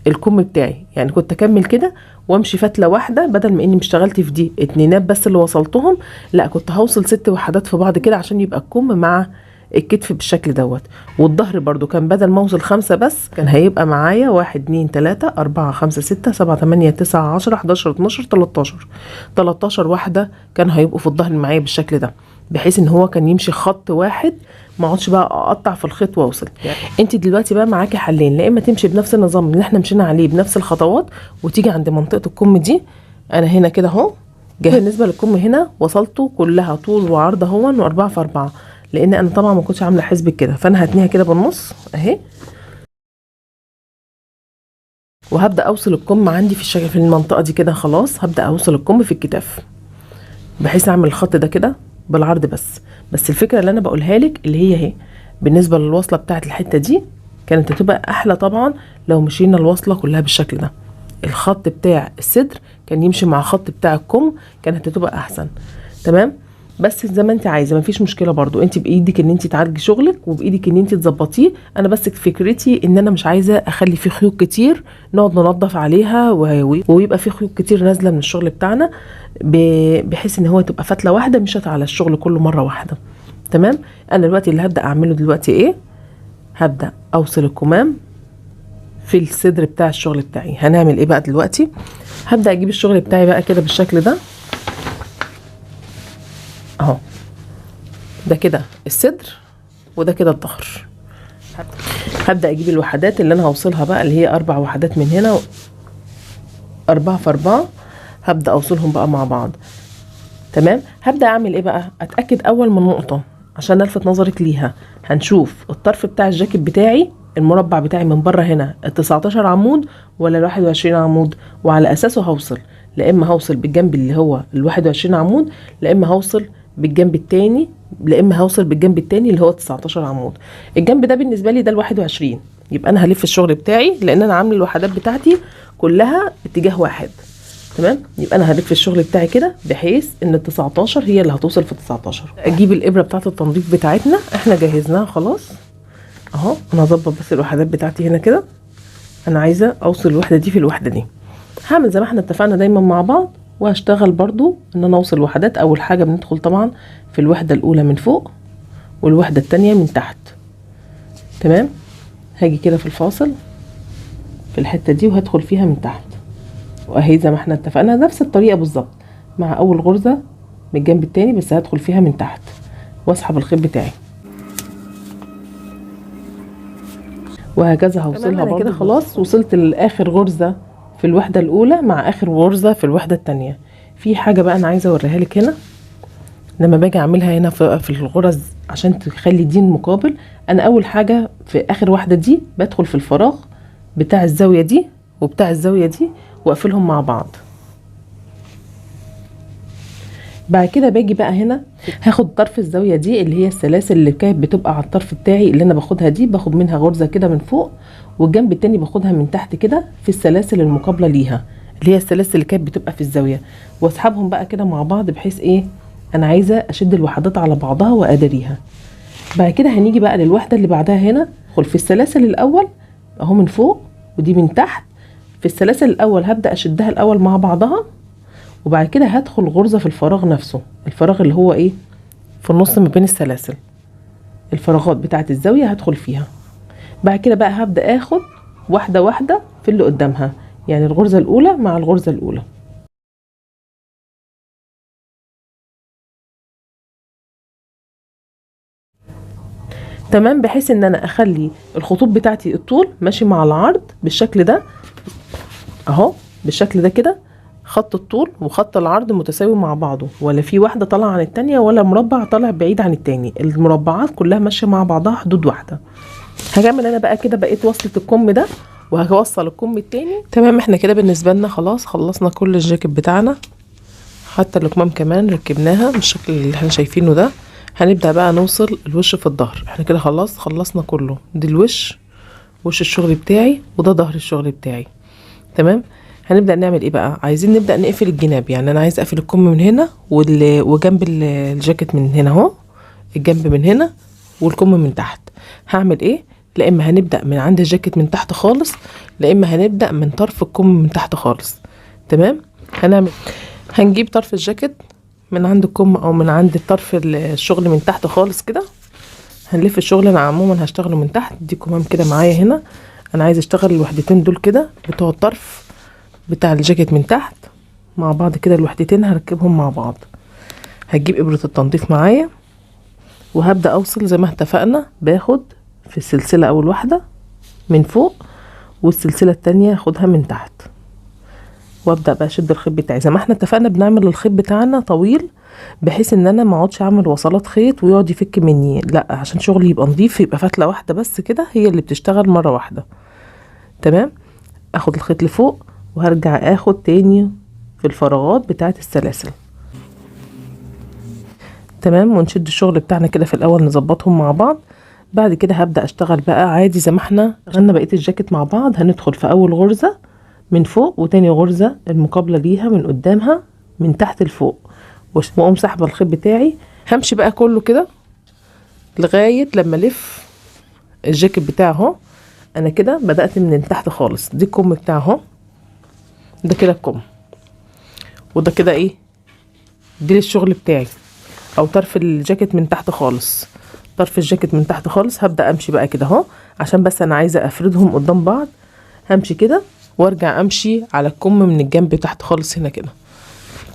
الكم بتاعي. يعني كنت اكمل كده وامشي فتله واحده، بدل ما اني اشتغلت في دي اتنينات بس اللي وصلتهم، لا كنت هوصل 6 وحدات في بعض كده عشان يبقى الكم مع الكتف بالشكل دوت. والظهر برضو كان بدل ما اوصل 5 بس، كان هيبقى معايا 1 2 3 4 5 6 7 8 9 10 11 12 13 واحده كان هيبقوا في الظهر معايا بالشكل ده، بحيث ان هو كان يمشي خط واحد، ما اقعدش بقى اقطع في الخيط واوصل. يعني انت دلوقتي بقى معاكي حلين، لا اما تمشي بنفس النظام اللي احنا مشينا عليه بنفس الخطوات وتيجي عند منطقه الكم دي. انا هنا كده اهو بالنسبه للكم هنا وصلته كلها طول وعرض اهو و4 في 4، لان انا طبعا ما كنتش عامله حسب كده. فانا هتنيها كده بالنص اهي، وهبدا اوصل الكم عندي في المنطقه دي كده. خلاص هبدا اوصل الكم في الكتاف بحيث اعمل الخط ده كده بالعرض بس الفكره اللي انا بقولها لك اللي هي اهي بالنسبه للوصله بتاعت الحته دي كانت هتبقى احلى طبعا لو مشينا الوصله كلها بالشكل ده. الخط بتاع الصدر كان يمشي مع الخط بتاع الكم، كانت هتبقى احسن. تمام، بس زي ما انت عايزه مفيش مشكله، برضو انت بايدك ان انت تعالجي شغلك وبايدك ان انت تظبطيه. انا بس فكرتي ان انا مش عايزه اخلي فيه خيوط كتير نقعد ننظف عليها ويبقى فيه خيوط كتير نازله من الشغل بتاعنا، بحيث ان هو تبقى فتله واحده مشت على الشغل كله مره واحده. تمام، انا دلوقتي اللي هبدا اعمله دلوقتي ايه، هبدا اوصل الكمام في الصدر بتاع الشغل بتاعي. هنعمل ايه بقى دلوقتي، هبدا اجيب الشغل بتاعي بقى كده بالشكل ده اهو، ده كده الصدر وده كده الظهر. هبدا اجيب الوحدات اللي انا هوصلها بقى اللي هي 4 وحدات من هنا 4 في 4، هبدا اوصلهم بقى مع بعض. تمام، هبدا اعمل ايه بقى، اتاكد اول من نقطه عشان الفت نظرك ليها. هنشوف الطرف بتاع الجاكيت بتاعي المربع بتاعي من بره هنا ال 19 عمود ولا ال 21 عمود، وعلى اساسه هوصل. لا اما هوصل بالجنب اللي هو ال 21 عمود، لا اما هوصل بالجنب التاني، لا اما هوصل بالجنب التاني اللي هو 19 عمود. الجنب ده بالنسبه لي ده ال 21، يبقى انا هلف الشغل بتاعي لان انا عامله الوحدات بتاعتي كلها اتجاه واحد. تمام، يبقى انا هلف الشغل بتاعي كده بحيث ان ال 19 هي اللي هتوصل في 19. اجيب الابره بتاعه التنظيف بتاعتنا، احنا جهزناها خلاص اهو. انا هظبط بس الوحدات بتاعتي هنا كده، انا عايزه اوصل الوحده دي في الوحده دي. هعمل زي ما احنا اتفقنا دايما مع بعض، وهشتغل برضو ان انا اوصل وحدات. اول حاجه بندخل طبعا في الوحده الاولى من فوق والوحده الثانيه من تحت. تمام، هاجي كده في الفاصل في الحته دي وهدخل فيها من تحت، واهي زي ما احنا اتفقنا نفس الطريقه بالظبط. مع اول غرزه من الجنب التاني، بس هدخل فيها من تحت واسحب الخيط بتاعي، وهكذا هوصلها برضه. كده خلاص وصلت لاخر غرزه في الوحده الاولى مع اخر غرزه في الوحده التانية. في حاجه بقى انا عايزه اوريها لك هنا، لما باجي اعملها هنا في الغرز عشان تخلي دي المقابل. انا اول حاجه في اخر واحده دي بدخل في الفراغ بتاع الزاويه دي وبتاع الزاويه دي واقفلهم مع بعض. بعد كده باجي بقى هنا هاخد طرف الزاويه دي اللي هي السلاسل اللي كانت بتبقى على الطرف بتاعي اللي انا باخدها دي، باخد منها غرزه كده من فوق، والجنب التاني باخدها من تحت كده في السلاسل المقابله ليها اللي هي السلاسل اللي كانت بتبقى في الزاويه، واسحبهم بقى كده مع بعض بحيث ايه انا عايزه اشد الوحدات على بعضها واداريها. بعد كده هنيجي بقى للوحده اللي بعدها هنا، ادخل في السلاسل الاول اهو من فوق ودي من تحت. في السلاسل الاول هبدا اشدها الاول مع بعضها، وبعد كده هدخل غرزه في الفراغ نفسه، الفراغ اللي هو ايه في النص ما بين السلاسل، الفراغات بتاعه الزاويه هدخل فيها. بعد كده بقى هبدا اخد واحده واحده في اللي قدامها، يعني الغرزه الاولى مع الغرزه الاولى. تمام، بحيث ان انا اخلي الخطوط بتاعتي الطول ماشي مع العرض بالشكل ده اهو، بالشكل ده كده، خط الطول وخط العرض متساوي مع بعضه، ولا في واحده طالعه عن التانية ولا مربع طالع بعيد عن التاني، المربعات كلها ماشيه مع بعضها حدود واحده. هكمل انا بقى كده، بقيت وصلت الكم ده وهوصل الكم التاني. تمام، احنا كده بالنسبه لنا خلاص خلصنا كل الجاكيت بتاعنا، حتى الكمام كمان ركبناها بالشكل اللي احنا شايفينه ده. هنبدأ بقى نوصل الوش في الظهر، احنا كده خلاص خلصنا كله، دي الوش، وش الشغل بتاعي، وده ظهر الشغل بتاعي. تمام، هنبدأ نعمل ايه بقى؟ عايزين نبدأ نقفل الجناب، يعني انا عايز اقفل الكم من هنا وجنب الجاكيت من هنا اهو، الجنب من هنا والكم من تحت. هعمل ايه؟ لا اما هنبدأ من عند الجاكيت من تحت خالص، لا اما هنبدأ من طرف الكم من تحت خالص. تمام، هنجيب طرف الجاكيت من عند الكم او من عند الطرف الشغل من تحت خالص كده، هنلف الشغل. انا عموما هشتغله من تحت، دي كمام كده معايا هنا، انا عايز اشتغل الوحدتين دول كده بتوع الطرف بتاع الجاكيت من تحت مع بعض كده، الوحدتين هركبهم مع بعض. هجيب ابرة التنظيف معايا وهبدأ اوصل زي ما اتفقنا، باخد في السلسلة اول واحدة من فوق والسلسلة التانية هاخدها من تحت، وابدا بقى اشد الخيط بتاعي زي ما احنا اتفقنا. بنعمل الخيط بتاعنا طويل بحيث ان انا ما اقعدش اعمل وصلات خيط ويقعد يفك مني، لا عشان شغلي يبقى نظيف، يبقى فتله واحده بس كده هي اللي بتشتغل مره واحده. تمام، اخد الخيط لفوق وهرجع اخد تاني في الفراغات بتاعه السلاسل. تمام، ونشد الشغل بتاعنا كده في الاول نظبطهم مع بعض. بعد كده هبدا اشتغل بقى عادي زي ما احنا اشتغلنا بقيه الجاكيت مع بعض. هندخل في اول غرزه من فوق، وتاني غرزة المقابلة ليها من قدامها من تحت لفوق، واقوم سحبة الخيط بتاعي. همشي بقى كله كده لغاية لما الف الجاكيت بتاعه اهو. انا كده بدأت من تحت خالص، دي الكم بتاعه اهو، ده كده الكم، وده كده ايه، دي الشغل بتاعي او طرف الجاكيت من تحت خالص، طرف الجاكيت من تحت خالص. هبدأ امشي بقى كده اهو، عشان بس انا عايزة افردهم قدام بعض. همشي كده وارجع امشي على الكم من الجنب تحت خالص هنا كده.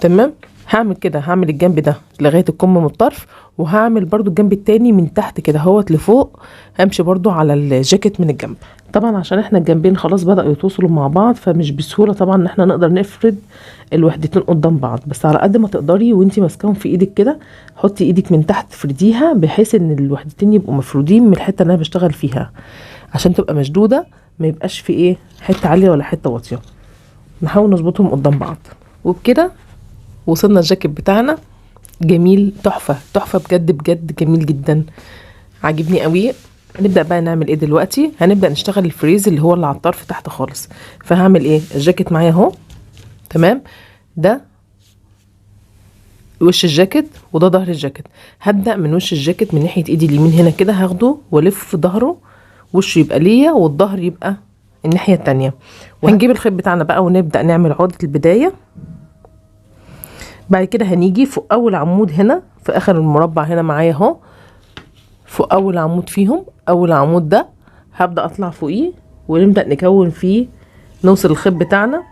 تمام، هعمل كده، هعمل الجنب ده لغايه الكم من الطرف، وهعمل برضو الجنب التاني من تحت كده اهوت لفوق، همشي برضو على الجاكيت من الجنب. طبعا عشان احنا الجنبين خلاص بدأوا يتوصلوا مع بعض، فمش بسهوله طبعا ان احنا نقدر نفرد الوحدتين قدام بعض، بس على قد ما تقدري وانتي ماسكاهم في ايدك كده، حطي ايدك من تحت فرديها بحيث ان الوحدتين يبقوا مفرودين من الحته اللي انا بشتغل فيها، عشان تبقى مشدوده، ما يبقاش في ايه حته عاليه ولا حته واطيه. نحاول نظبطهم قدام بعض. وبكده وصلنا الجاكيت بتاعنا جميل، تحفه تحفه بجد بجد، جميل جدا، عاجبني قوي. هنبدا بقى نعمل ايه دلوقتي؟ هنبدا نشتغل الفريز اللي هو اللي على الطرف تحت خالص. فهعمل ايه؟ الجاكيت معايا اهو، تمام، ده وش الجاكيت وده ظهر الجاكيت. هبدا من وش الجاكيت من ناحيه ايدي اليمين هنا كده، هاخده والف في ظهره، وشه يبقى ليا والظهر يبقى الناحيه التانية. وهنجيب الخيط بتاعنا بقى ونبدا نعمل عقده البدايه. بعد كده هنيجي فوق اول عمود هنا في اخر المربع هنا معايا اهو، فوق اول عمود فيهم، اول عمود ده هبدا اطلع فوقيه ونبدا نكون فيه، نوصل الخيط بتاعنا.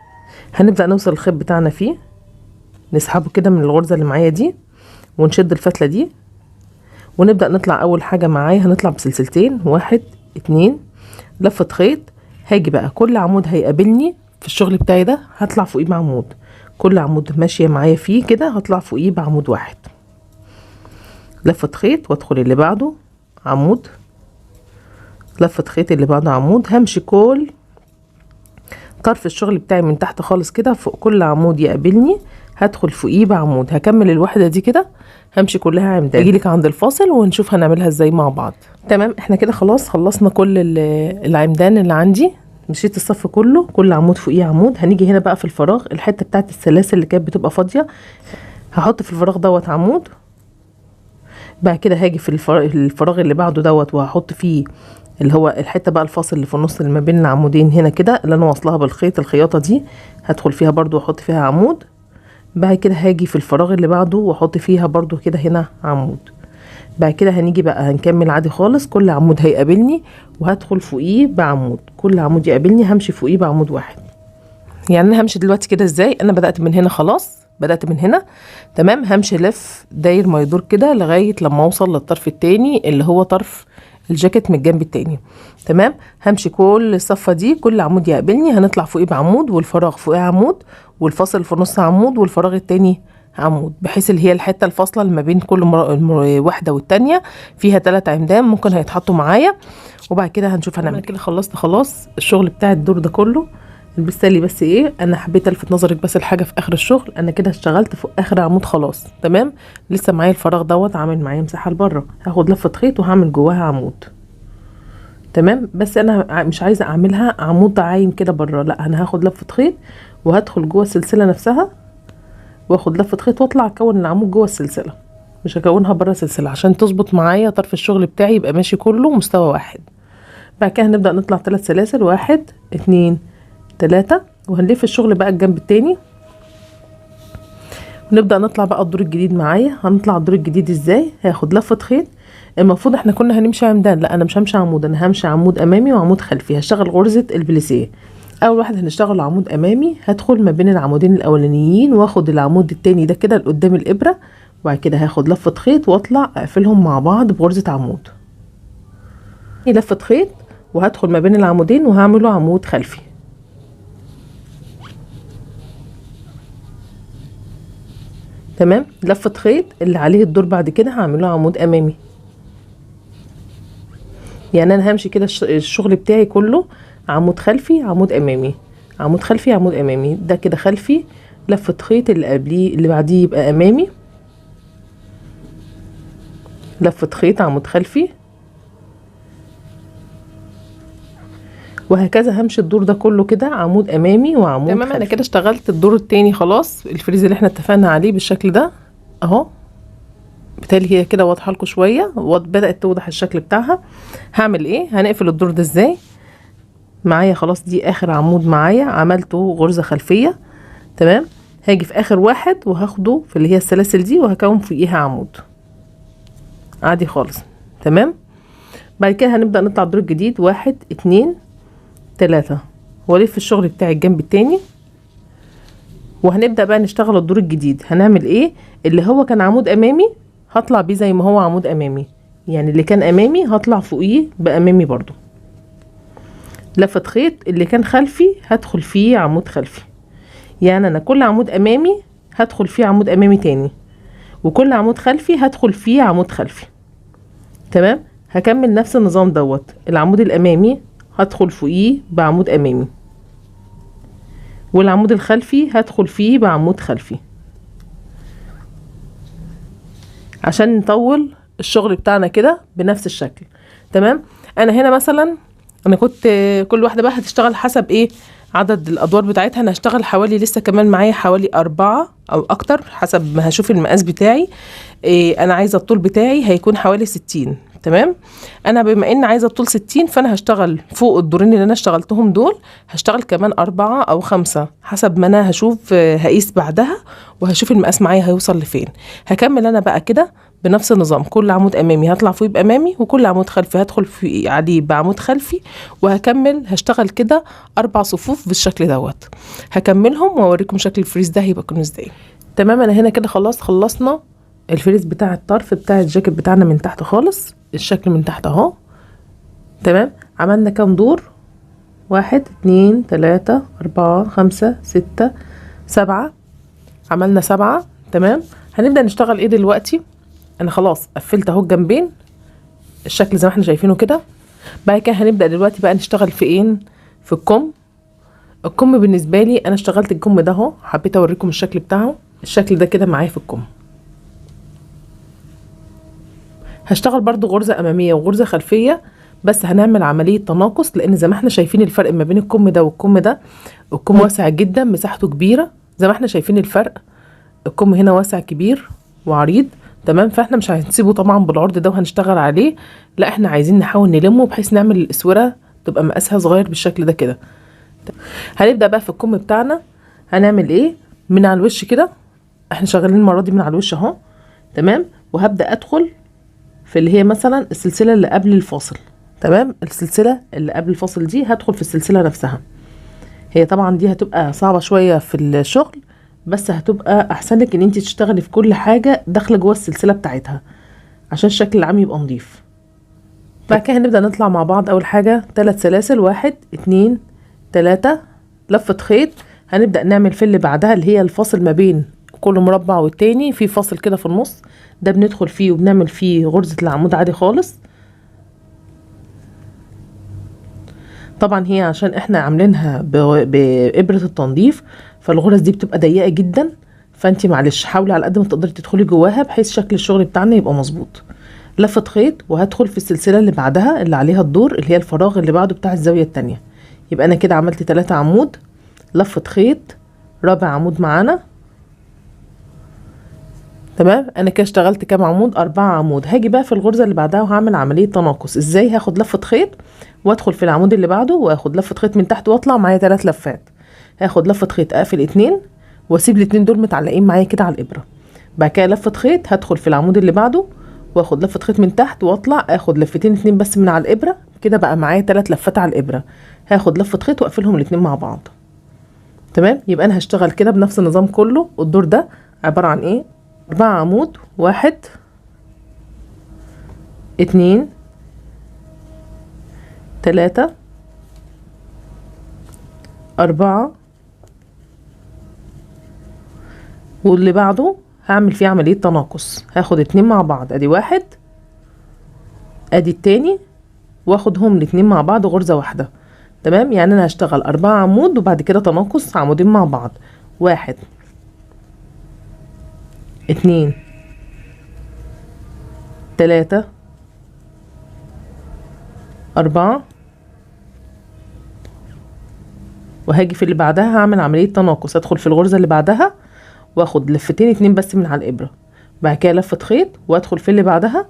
هنبدا نوصل الخيط بتاعنا فيه، نسحبه كده من الغرزه اللي معايا دي، ونشد الفتلة دي ونبدأ نطلع. اول حاجة معايا هنطلع بسلسلتين، 1 2 لفة خيط. هاجي بقى كل عمود هيقابلني في الشغل بتاعي ده هطلع فوقيه بعمود، كل عمود ماشية معايا فيه كده هطلع فوقيه بعمود واحد، لفة خيط وادخل اللي بعده عمود، لفة خيط اللي بعده عمود. همشي كل طرف الشغل بتاعي من تحت خالص كده، فوق كل عمود يقابلني هدخل فوقيه بعمود. هكمل الوحدة دي كده، همشي كلها عمدان. اجيلك عند الفاصل ونشوف هنعملها ازاي مع بعض. تمام، احنا كده خلاص خلصنا كل العمدان اللي عندي، مشيت الصف كله، كل عمود فوقيه عمود. هنيجي هنا بقى في الفراغ، الحتة بتاعت السلاسل اللي كانت بتبقى فاضية هحط في الفراغ دوت عمود. بعد كده هاجي في الفراغ اللي بعده دوت وهحط فيه اللي هو الحته بقى الفاصل اللي في النص اللي ما بين العمودين هنا كده، اللي انا واصلها بالخيط الخياطه دي هدخل فيها برضو واحط فيها عمود. بعد كده هاجي في الفراغ اللي بعده واحط فيها برضو كده هنا عمود. بعد كده هنيجي بقى هنكمل عادي خالص، كل عمود هيقابلني وهدخل فوقيه بعمود، كل عمود يقابلني همشي فوقيه بعمود واحد. يعني انا همشي دلوقتي كده ازاي؟ انا بدأت من هنا خلاص، بدأت من هنا تمام، همشي لف داير ما يدور كده لغاية لما اوصل للطرف التاني اللي هو طرف الجاكيت من الجنب التاني. تمام، همشي كل الصفة دي، كل عمود يقابلني هنطلع فوقيه بعمود، والفراغ فوقيه عمود، والفاصل في النص عمود، والفراغ التاني عمود، بحيث اللي هي الحتة الفاصلة اللي ما بين كل واحدة والتانية فيها 3 عمدان ممكن هيتحطوا معايا. وبعد كده هنشوف هنعمل كده. خلصت خلاص الشغل بتاع الدور ده كله. بالتالي بس ايه، انا حبيت الفت نظرك بس الحاجه في اخر الشغل، انا كده اشتغلت فوق اخر عمود خلاص. تمام، لسه معايا الفراغ دوت عامل معايا مساحه لبره، هاخد لفه خيط وهعمل جواها عمود. تمام، بس انا مش عايزه اعملها عمود عايم كده بره، لا انا هاخد لفه خيط وهدخل جوه السلسله نفسها واخد لفه خيط واطلع اكون العمود جوه السلسله، مش هكونها بره السلسله عشان تظبط معايا طرف الشغل بتاعي يبقى ماشي كله مستوى واحد. بعد كده هنبدا نطلع 3 سلاسل، 1 2 3، وهنلف الشغل بقى الجنب التاني ونبدأ نطلع بقى الدور الجديد معايا. هنطلع الدور الجديد ازاي؟ هاخد لفة خيط، المفروض احنا كنا هنمشي عمدان، لا انا مش همشي عمود، انا همشي عمود امامي وعمود خلفي. هشتغل غرزة البليسيه. اول واحد هنشتغل عمود امامي، هدخل ما بين العمودين الاولانيين واخد العمود التاني ده كده لقدام الابرة، وبعد كده هاخد لفة خيط واطلع اقفلهم مع بعض بغرزة عمود، لفة خيط وهدخل ما بين العمودين وهعمله عمود خلفي. تمام، لفة خيط اللي عليه الدور بعد كده هعمله عمود امامي. يعني انا همشي كده الشغل بتاعي كله عمود خلفي عمود امامي، عمود خلفي عمود امامي، ده كده خلفي، لفة خيط اللي قبليه اللي بعديه يبقى امامي، لفة خيط عمود خلفي، وهكذا همشي الدور ده كله كده عمود امامي وعمود تمام. خلفي. انا كده اشتغلت الدور التاني خلاص، الفريز اللي احنا اتفقنا عليه بالشكل ده اهو. بالتالي هي كده واضحه لكم شويه، بدات توضح الشكل بتاعها. هعمل ايه؟ هنقفل الدور ده ازاي؟ معايا خلاص دي اخر عمود معايا، عملته غرزه خلفيه. تمام، هاجي في اخر واحد وهاخده في اللي هي السلاسل دي وهكون فوقيها عمود عادي خالص. تمام، بعد كده هنبدا نطلع الدور الجديد، 1 2 3، والف الشغل بتاعي الجنب التاني، وهنبدا بقى نشتغل الدور الجديد. هنعمل ايه؟ اللي هو كان عمود امامي هطلع بيه زي ما هو عمود امامي، يعني اللي كان امامي هطلع فوقيه بامامي برضو. لفة خيط اللي كان خلفي هدخل فيه عمود خلفي، يعني انا كل عمود امامي هدخل فيه عمود امامي تاني، وكل عمود خلفي هدخل فيه عمود خلفي. تمام، هكمل نفس النظام دوت. العمود الامامي هدخل فوقيه بعمود امامي، والعمود الخلفي هدخل فيه بعمود خلفي، عشان نطول الشغل بتاعنا كده بنفس الشكل. تمام، انا هنا مثلا انا كنت كل واحدة بقى هتشتغل حسب ايه عدد الادوار بتاعتها. انا هشتغل حوالي لسه كمان معايا حوالي 4 او اكتر حسب ما هشوف المقاس بتاعي. انا عايزة الطول بتاعي هيكون حوالي 60. تمام، انا بما ان عايزة الطول 60 فانا هشتغل فوق الدورين اللي انا اشتغلتهم دول هشتغل كمان 4 أو 5 حسب ما انا هشوف، هقيس بعدها وهشوف المقاس معايا هيوصل لفين. هكمل انا بقى كده بنفس النظام، كل عمود امامي هطلع فوق بامامي، وكل عمود خلفي هدخل في عليه بعمود خلفي، وهكمل هشتغل كده 4 صفوف بالشكل دوت. هكملهم واوريكم شكل الفريز ده هيبقى ازاي. تمام، انا هنا كده خلاص خلصنا الفريز بتاع الطرف بتاع الجاكيت بتاعنا من تحت خالص، الشكل من تحت اهو. تمام. عملنا كام دور؟ 1 2 3 4 5 6 7. عملنا 7. تمام. هنبدأ نشتغل ايه دلوقتي؟ انا خلاص قفلت اهو الجنبين الشكل زي ما احنا شايفينه كده. بعد كده هنبدأ دلوقتي بقى نشتغل في ايه؟ في الكم. الكم بالنسبة لي انا اشتغلت الكم ده اهو، حبيت اوريكم الشكل بتاعه. الشكل ده كده معايا في الكم. هشتغل برضو غرزة امامية وغرزة خلفية، بس هنعمل عملية تناقص، لان زي ما احنا شايفين الفرق ما بين الكم ده والكم ده. الكم واسع جدا، مساحته كبيرة زي ما احنا شايفين الفرق. الكم هنا واسع كبير وعريض. تمام. فاحنا مش هنسيبه طبعا بالعرض ده وهنشتغل عليه، لا احنا عايزين نحاول نلمه بحيث نعمل الاسورة تبقى مقاسها صغير بالشكل ده كده. هنبدأ بقى في الكم بتاعنا. هنعمل ايه؟ من على الوش كده، احنا شغالين المرة دي من على الوش اهو. تمام. وهبدأ ادخل في اللي هي مثلا السلسلة اللي قبل الفاصل. تمام. السلسلة اللي قبل الفاصل دي هدخل في السلسلة نفسها. هي طبعا دي هتبقى صعبة شوية في الشغل، بس هتبقى احسن لك ان انت تشتغلي في كل حاجة داخلة جوه السلسلة بتاعتها عشان الشكل العام يبقى نظيف. بعد كده هنبدأ نطلع مع بعض. اول حاجة 3 سلاسل، 1 2 3 لفة خيط. هنبدأ نعمل في اللي بعدها اللي هي الفاصل ما بين كل مربع والتاني، في فاصل كده في النص ده بندخل فيه وبنعمل فيه غرزة العمود عادي خالص. طبعا هي عشان احنا عاملينها بإبرة التنظيف، فالغرز دي بتبقى ضيقة جدا، فانتي معلش حاولي على قد ما تقدري تدخلي جواها بحيث شكل الشغل بتاعنا يبقى مظبوط. لفة خيط وهدخل في السلسلة اللي بعدها اللي عليها الدور اللي هي الفراغ اللي بعده بتاع الزاوية التانية. يبقى انا كده عملت 3 عمود، لفة خيط، رابع عمود معانا. تمام. انا كده اشتغلت كام عمود؟ 4 عمود. هاجي بقى في الغرزة اللي بعدها وهعمل عملية تناقص. ازاي؟ هاخد لفة خيط وادخل في العمود اللي بعده واخد لفة خيط من تحت واطلع معايا 3 لفات. هاخد لفة خيط اقفل 2 واسيب ال2 دول متعلقين معايا كده على الابرة. بعد كده لفة خيط هدخل في العمود اللي بعده واخد لفة خيط من تحت واطلع اخد لفتين 2 بس من على الابرة كده، بقى معايا 3 لفات على الابرة. هاخد لفة خيط واقفلهم ال2 مع بعض. تمام. يبقى انا هشتغل كده بنفس النظام كله. الدور ده عبارة عن ايه؟ 4 عمود، 1 2 3 4، واللي بعده هعمل فيه عملية تناقص. هاخد 2 مع بعض، ادي 1 ادي التاني، واخدهم ال2 مع بعض غرزة واحدة. تمام. يعني انا هشتغل 4 عمود وبعد كده تناقص عمودين مع بعض. 1 2 3 4، وهاجي في اللي بعدها هعمل عملية تناقص. ادخل في الغرزة اللي بعدها واخد لفتين 2 بس من على الابرة. بعد كده لفة خيط وادخل في اللي بعدها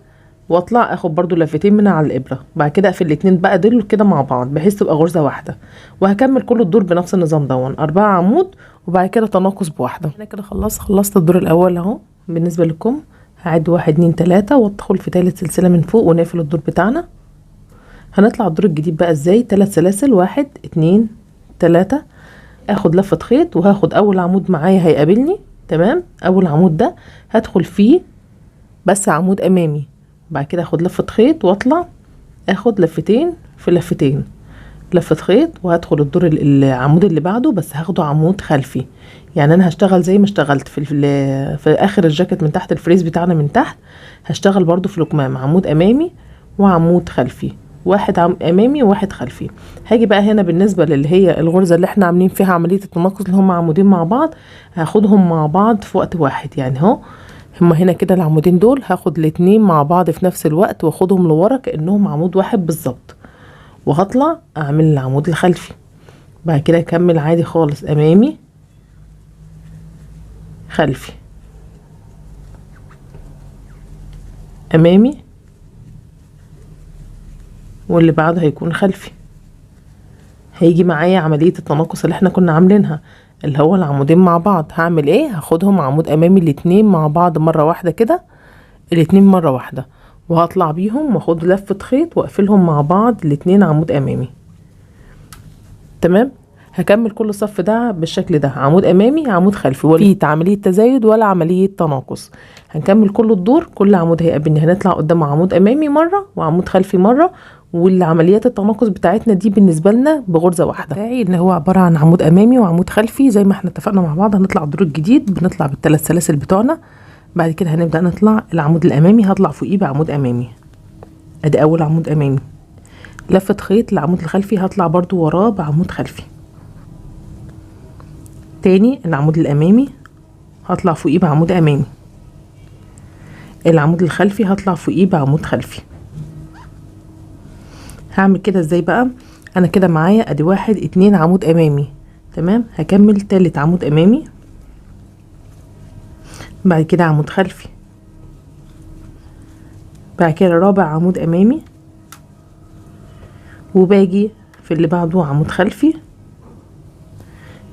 واطلع اخد برضو لفتين من على الابرة. بعد كده اقفل ال2 بقى دول كده مع بعض بحيث تبقى غرزة واحدة. وهكمل كل الدور بنفس النظام دون 4 عمود وبعد كده تناقص بواحدة. انا كده خلصت الدور الاول اهو. بالنسبة لكم هعد 1 2 3 وادخل في تالت سلسلة من فوق ونقفل الدور بتاعنا. هنطلع الدور الجديد بقى ازاي؟ 3 سلاسل، 1 2 3، اخد لفة خيط وهاخد اول عمود معايا هيقابلني. تمام. اول عمود ده هدخل فيه بس عمود امامي. بعد كده اخد لفة خيط واطلع اخد لفتين في لفتين، لفة خيط، وهدخل الدور العمود اللي بعده بس هاخده عمود خلفي. يعني انا هشتغل زي ما اشتغلت في اخر الجاكيت من تحت الفريز بتاعنا من تحت، هشتغل برضو في الكمام عمود امامي وعمود خلفي، 1 امامي و1 خلفي. هاجي بقى هنا بالنسبة اللي هي الغرزة اللي احنا عاملين فيها عملية التناقص اللي هم عمودين مع بعض، هاخدهم مع بعض في وقت واحد. يعني اهو هما هنا كده العمودين دول هاخد ال2 مع بعض في نفس الوقت واخدهم لورا كأنهم عمود واحد بالظبط، وهطلع اعمل العمود الخلفي. بعد كده اكمل عادي خالص امامي خلفي امامي، واللي بعده هيكون خلفي. هيجي معايا عملية التناقص اللي احنا كنا عاملينها اللي هو العمودين مع بعض. هعمل ايه؟ هاخدهم عمود امامي الاتنين مع بعض مرة واحدة كده، الاتنين مرة واحدة، وهطلع بيهم واخد لفة خيط واقفلهم مع بعض الاتنين عمود امامي. تمام. هكمل كل الصف ده بالشكل ده، عمود امامي عمود خلفي، ولا في عمليه تزايد ولا عمليه تناقص. هنكمل كل الدور، كل عمود هيقابلني هنطلع قدامه عمود امامي مره وعمود خلفي مره، والعمليات التناقص بتاعتنا دي بالنسبه لنا بغرزه واحده بتاعي اللي هو عباره عن عمود امامي وعمود خلفي زي ما احنا اتفقنا مع بعض. هنطلع الدور الجديد بنطلع بالثلاث سلاسل بتوعنا، بعد كده هنبدا نطلع العمود الامامي، هطلع فوقيه بعمود امامي، ادي اول عمود امامي، لفه خيط العمود الخلفي هطلع برضو وراه بعمود خلفي، تاني العمود الامامي هطلع فوقيه بعمود امامي، العمود الخلفي هطلع فوقيه بعمود خلفي. هعمل كده ازاي بقى؟ انا كده معايا ادي 1 2 عمود امامي، تمام. هكمل تالت عمود امامي، بعد كده عمود خلفي، بعد كده رابع عمود امامي، وباجي في اللي بعده عمود خلفي.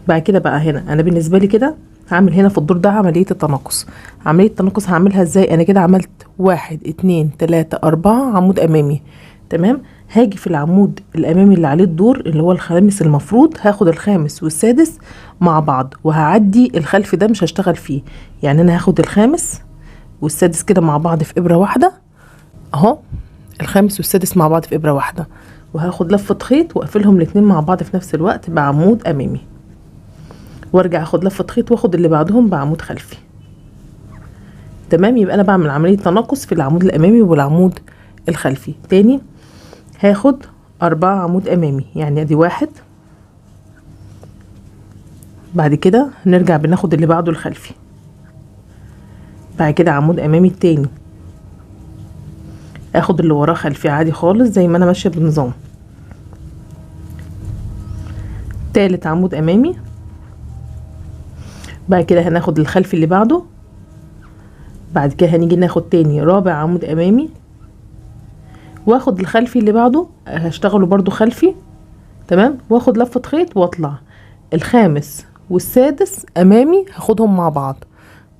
بعد كده بقى هنا انا بالنسبه لي كده هعمل هنا في الدور ده عمليه التناقص. عمليه التناقص هعملها ازاي؟ انا كده عملت 1 2 3 4 عمود امامي، تمام. هاجي في العمود الامامي اللي عليه الدور اللي هو الخامس، المفروض هاخد الخامس والسادس مع بعض وهعدي الخلفي ده مش هشتغل فيه. يعني انا هاخد الخامس والسادس كده مع بعض في ابره واحده اهو، الخامس والسادس مع بعض في ابره واحده، وهاخد لفه خيط واقفلهم الاتنين مع بعض في نفس الوقت بعمود امامي، وارجع اخد لفه خيط واخد اللي بعدهم بعمود خلفي، تمام. يبقى انا بعمل عمليه تناقص في العمود الامامي والعمود الخلفي. تاني هاخد 4 عمود امامي، يعني ادي 1، بعد كده نرجع بناخد اللي بعده الخلفي، بعد كده عمود امامي التاني، اخد اللي وراه خلفي عادي خالص زي ما انا ماشيه بنظام، تالت عمود امامي، بعد كده هناخد الخلفي اللي بعده، بعد كده هنيجي ناخد تاني رابع عمود امامي، واخد الخلفي اللي بعده هشتغله برضو خلفي، تمام، واخد لفة خيط واطلع الخامس والسادس امامي هاخدهم مع بعض،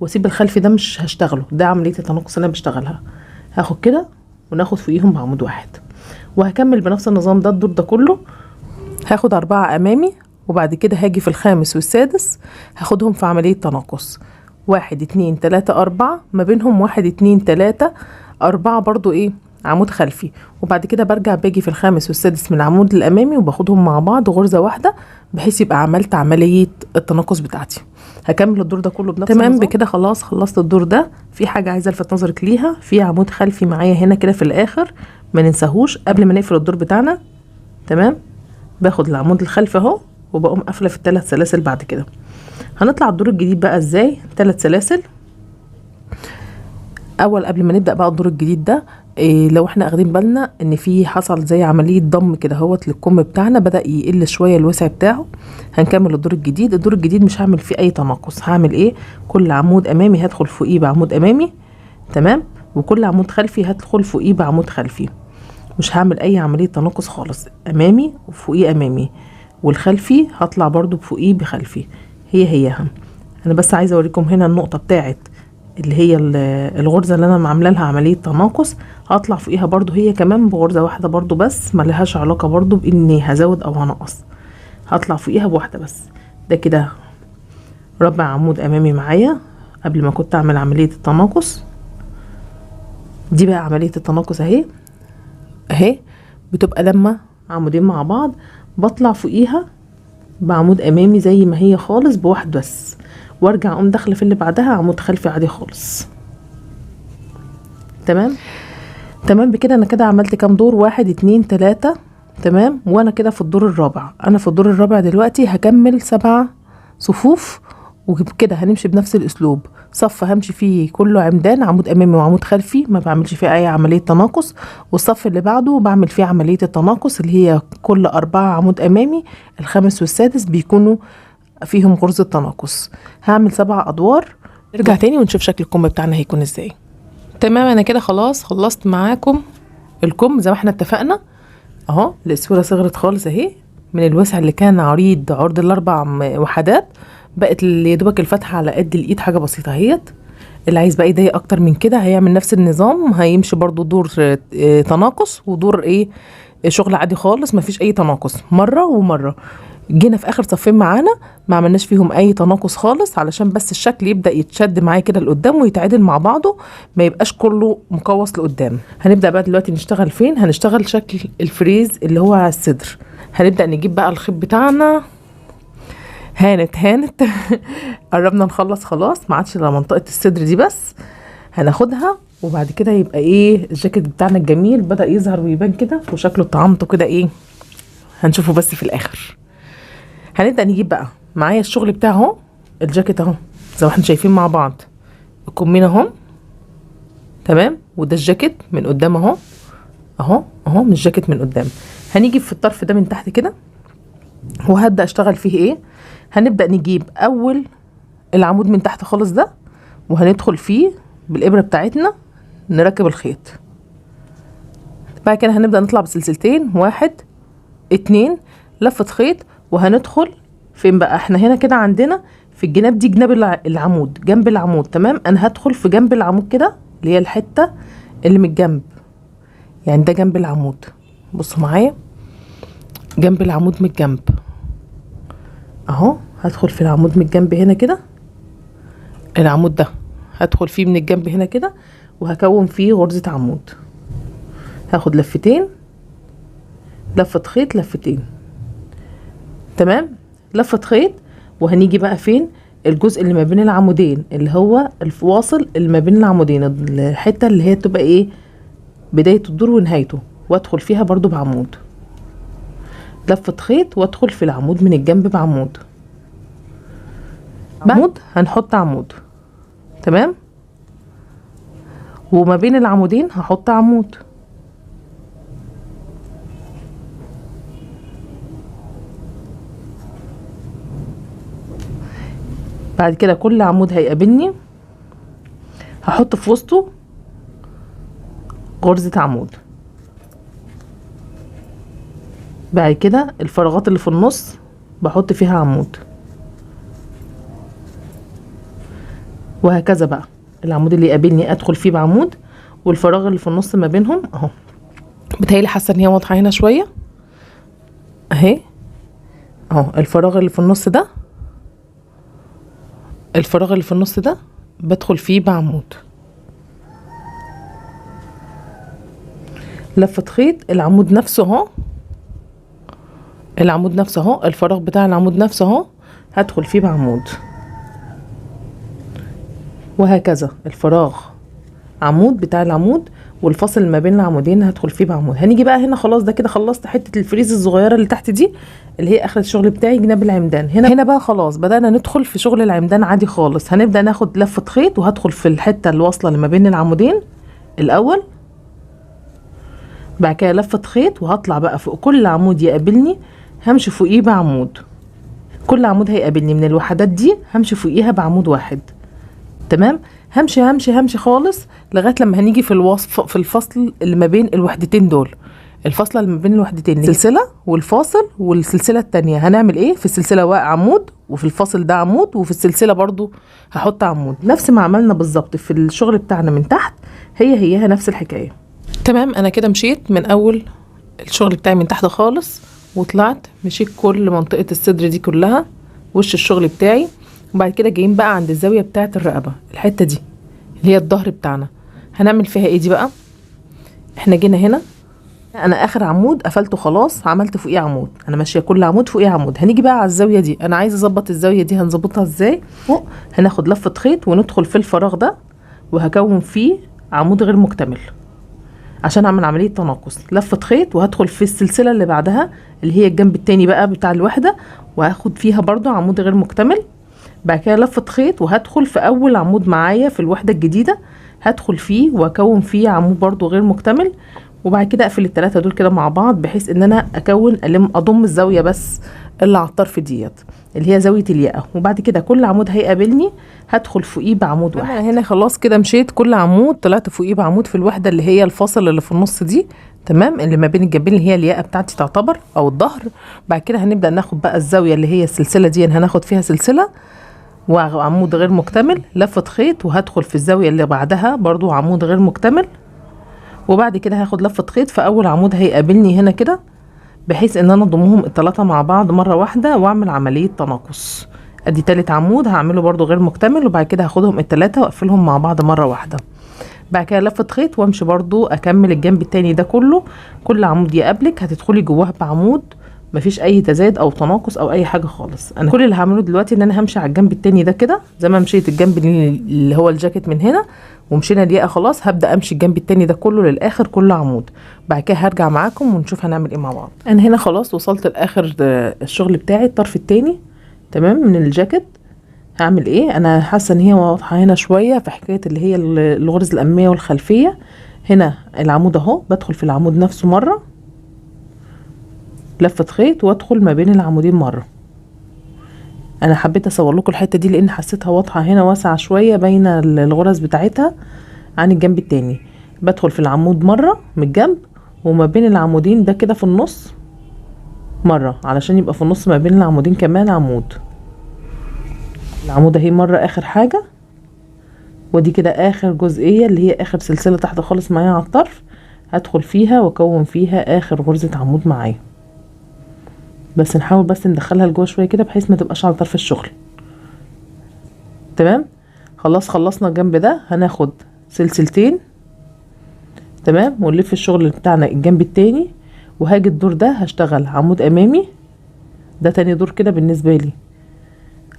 واسيب الخلفي ده مش هشتغله، ده عملية التناقص اللي انا بشتغلها. هاخد كده وناخد فوقيهم بعمود واحد، وهكمل بنفس النظام ده الدور ده كله. هاخد 4 امامي، وبعد كده هاجي في الخامس والسادس هاخدهم في عملية تناقص، 1 2 3 4 ما بينهم 1 2 3 4 برضو ايه عمود خلفي، وبعد كده برجع باجي في الخامس والسادس من العمود الامامي وباخدهم مع بعض غرزة واحدة بحيث يبقى عملت عملية التناقص بتاعتي. هكمل الدور ده كله بنفس النظام. تمام بكده خلاص خلصت الدور ده. في حاجة عايزة الفت نظرك ليها، في عمود خلفي معايا هنا كده في الاخر ما ننساهوش قبل ما نقفل الدور بتاعنا، تمام. باخد العمود الخلفي اهو وبقوم قافله في الثلاث سلاسل. بعد كده هنطلع الدور الجديد بقى ازاي؟ 3 سلاسل. اول قبل ما نبدا بقى الدور الجديد ده لو احنا اخدين بالنا ان في حصل زي عمليه ضم كده اهوت للكم بتاعنا، بدا يقل شويه الوسع بتاعه. هنكمل الدور الجديد. الدور الجديد مش هعمل فيه اي تناقص، هعمل ايه؟ كل عمود امامي هدخل فوقيه بعمود امامي، تمام، وكل عمود خلفي هدخل فوقيه بعمود خلفي. مش هعمل اي عمليه تناقص خالص، امامي وفوقيه امامي، والخلفي هطلع برضو بفوقيه بخلفي، هيها. انا بس عايزه اوريكم هنا النقطه بتاعت اللي هي الغرزه اللي انا عامله لها عمليه تناقص، هطلع فوقيها برضو هي كمان بغرزه واحده برضو، بس ملهاش علاقه برضو باني هزود او هنقص، هطلع فوقيها بواحده بس. ده كده رابع عمود امامي معايا قبل ما كنت اعمل عمليه التناقص. دي بقى عمليه التناقص اهي بتبقى لما عمودين مع بعض بطلع فوقيها بعمود امامي زي ما هي خالص بواحد بس، وارجع اقوم داخله في اللي بعدها عمود خلفي عادي خالص، تمام بكده. انا كده عملت كام دور؟ 1 2 3، تمام. وانا كده في الدور الرابع. انا في الدور الرابع دلوقتي هكمل 7 صفوف، وكده هنمشي بنفس الاسلوب. صف همشي فيه كله عمدان، عمود امامي وعمود خلفي، ما بعملش فيه اي عمليه تناقص. والصف اللي بعده بعمل فيه عمليه التناقص اللي هي كل 4 عمود امامي، الخامس والسادس بيكونوا فيهم غرزه تناقص. هعمل 7 ادوار. نرجع تاني ونشوف شكل الكم بتاعنا هيكون ازاي. تمام انا كده خلاص خلصت معاكم الكم زي ما احنا اتفقنا اهو. الاسوره صغرت خالص اهي من الوسع اللي كان عرض الاربع وحدات، بقت يا دوبك الفتحه على قد الايد، حاجه بسيطه اهيت. اللي عايز بقى يضايق اكتر من كده هيعمل نفس النظام، هيمشي برضو دور تناقص ودور شغل عادي خالص، مفيش اي تناقص، مره ومره. جينا في اخر صفين معانا ما عملناش فيهم اي تناقص خالص، علشان بس الشكل يبدا يتشد معايا كده لقدام ويتعدل مع بعضه، ما يبقاش كله مقوس لقدام. هنبدا بقى دلوقتي نشتغل فين؟ هنشتغل شكل الفريز اللي هو على الصدر. هنبدا نجيب بقى الخيط بتاعنا. هانت قربنا نخلص خلاص، ما عادش الا منطقه الصدر دي بس هناخدها، وبعد كده يبقى ايه الجاكيت بتاعنا الجميل بدا يظهر ويبان كده وشكله طعمته كده ايه، هنشوفه بس في الاخر. هنبدا نجيب بقى معايا الشغل بتاعه اهو، الجاكيت اهو زي ما احنا شايفين مع بعض، الكمين اهو تمام، وده الجاكيت من قدام اهو اهو مش جاكيت من قدام. هنيجي في الطرف ده من تحت كده وهبدا اشتغل فيه ايه. هنبدا نجيب اول العمود من تحت خالص ده، وهندخل فيه بالابره بتاعتنا نركب الخيط. بعد كده هنبدا نطلع بسلسلتين، 1 2 لفه خيط، وهندخل فين بقى؟ احنا هنا كده عندنا في الجناب دي جناب العمود، جنب العمود تمام. انا هدخل في جنب العمود كده اللي هي الحته اللي من الجنب، يعني ده جنب العمود، بصوا معايا جنب العمود من الجنب اهو. هدخل في العمود من الجنب هنا كده، العمود ده هدخل فيه من الجنب هنا كده، وهكون فيه غرزة عمود. هاخد لفتين، لفة خيط لفتين تمام، لفة خيط. وهنيجي بقى فين؟ الجزء اللي ما بين العمودين، اللي هو الفواصل اللي ما بين العمودين، الحتة اللي هي تبقى ايه بداية الدور ونهايته، وادخل فيها برضو بعمود، لفة خيط وادخل في العمود من الجنب بعمود. عمود هنحط عمود تمام، وما بين العمودين هحط عمود. بعد كده كل عمود هيقابلني هحط في وسطه غرزة عمود. بعد كده الفراغات اللي في النص بحط فيها عمود، وهكذا بقى العمود اللي يقابلني ادخل فيه بعمود، والفراغ اللي في النص ما بينهم اهو. بتهيألي حاسه ان هي واضحه هنا شويه اهي اهو. الفراغ اللي في النص ده، الفراغ اللي في النص ده بدخل فيه بعمود، لفة خيط. العمود نفسه اهو، العمود نفسه اهو، الفراغ بتاع العمود نفسه اهو هدخل فيه بعمود، وهكذا الفراغ عمود بتاع العمود، والفاصل ما بين العمودين هدخل فيه بعمود. هنيجي بقى هنا خلاص، ده كده خلصت حته الفريز الصغيره اللي تحت دي اللي هي اخر الشغل بتاعي جناب العمدان. هنا بقى خلاص بدانا ندخل في شغل العمدان عادي خالص. هنبدا ناخد لفه خيط وهدخل في الحته الواصله اللي ما بين العمودين الاول، بعد كده لفه خيط وهطلع بقى فوق كل عمود يقابلني همشي فوقيه بعمود. كل عمود هيقابلني من الوحدات دي همشي فوقيها بعمود واحد تمام. همشي خالص لغايه لما هنيجي في الوصف في الفصل اللي ما بين الوحدتين دول، الفصله اللي ما بين الوحدتين، السلسله والفاصل والسلسله التانية. هنعمل ايه؟ في السلسله واقع عمود، وفي الفاصل ده عمود، وفي السلسله برضو هحط عمود، نفس ما عملنا بالظبط في الشغل بتاعنا من تحت، هي نفس الحكايه تمام. انا كده مشيت من اول الشغل بتاعي من تحت خالص وطلعت، مشيت كل منطقه الصدر دي كلها وش الشغل بتاعي. وبعد كده جايين بقى عند الزاويه بتاعه الرقبه، الحته دي اللي هي الظهر بتاعنا، هنعمل فيها ايه دي بقى؟ احنا جينا هنا، انا اخر عمود قفلته خلاص، عملت فوقيه عمود، انا ماشيه كل عمود فوقيه عمود. هنيجي بقى على الزاويه دي، انا عايزه اظبط الزاويه دي، هنظبطها ازاي؟ فوق هناخد لفه خيط وندخل في الفراغ ده، وهكون فيه عمود غير مكتمل عشان اعمل عمليه تناقص. لفه خيط وهدخل في السلسله اللي بعدها اللي هي الجنب التاني بقى بتاع الوحده، وهاخد فيها برضو عمود غير مكتمل. بعد كده لفه خيط وهدخل في اول عمود معايا في الوحده الجديده، هدخل فيه واكون فيه عمود برضو غير مكتمل. وبعد كده اقفل الثلاثه دول كده مع بعض، بحيث ان انا اضم الزاويه بس اللي على الطرف ديت اللي هي زاويه الياقه. وبعد كده كل عمود هيقابلني هدخل فوقيه بعمود واحد. انا هنا خلاص كده مشيت كل عمود طلعت فوقيه بعمود في الوحده اللي هي الفاصل اللي في النص دي تمام، اللي ما بين الجنبين اللي هي الياقه بتاعتي تعتبر او الظهر. بعد كده هنبدا ناخد بقى الزاويه اللي هي السلسله دي، هناخد فيها سلسله وعمود غير مكتمل، لفه خيط وهدخل في الزاويه اللي بعدها برضو عمود غير مكتمل. وبعد كده هاخد لفه خيط في اول عمود هيقابلني هنا كده بحيث ان انا اضمهم ال3 مع بعض مرة واحدة واعمل عملية تناقص. ادي تالت عمود هعمله برضو غير مكتمل، وبعد كده هاخدهم ال3 واقفلهم مع بعض مرة واحدة. بعد كده لفة خيط وامشي برضو اكمل الجنب التاني ده كله. كل عمود يقابلك هتدخلي جواه بعمود، مفيش اي تزايد او تناقص او اي حاجه خالص. انا كل اللي هعمله دلوقتي ان انا همشي على الجنب التاني ده كده زي ما مشيت الجنب اللي هو الجاكيت من هنا ومشينا الياقه خلاص، هبدا امشي الجنب التاني ده كله للاخر كل عمود. بعد كده هرجع معاكم ونشوف هنعمل ايه مع بعض. انا هنا خلاص وصلت لاخر الشغل بتاعي الطرف التاني تمام من الجاكيت. هعمل ايه؟ انا حاسه ان هي واضحه هنا شويه في حكايه اللي هي الغرز الاماميه والخلفيه. هنا العمود اهو، بدخل في العمود نفسه مره لفة خيط وادخل ما بين العمودين مرة. انا حبيت اصور لكم الحتة دي لان حسيتها واضحة هنا واسعة شوية بين الغرز بتاعتها عن الجنب التاني. بدخل في العمود مرة من الجنب وما بين العمودين ده كده في النص مرة، علشان يبقى في النص ما بين العمودين كمان عمود. العمود اهي مرة اخر حاجة، ودي كده اخر جزئية اللي هي اخر سلسلة تحت خالص معايا على الطرف، هدخل فيها واكون فيها اخر غرزة عمود معايا. بس نحاول بس ندخلها لجوه شويه كده بحيث ما تبقاش على طرف الشغل. تمام خلاص خلصنا الجنب ده، هناخد سلسلتين تمام ونلف الشغل بتاعنا الجنب التاني، وهاجي الدور ده هشتغل عمود امامي، ده تاني دور كده بالنسبه لي،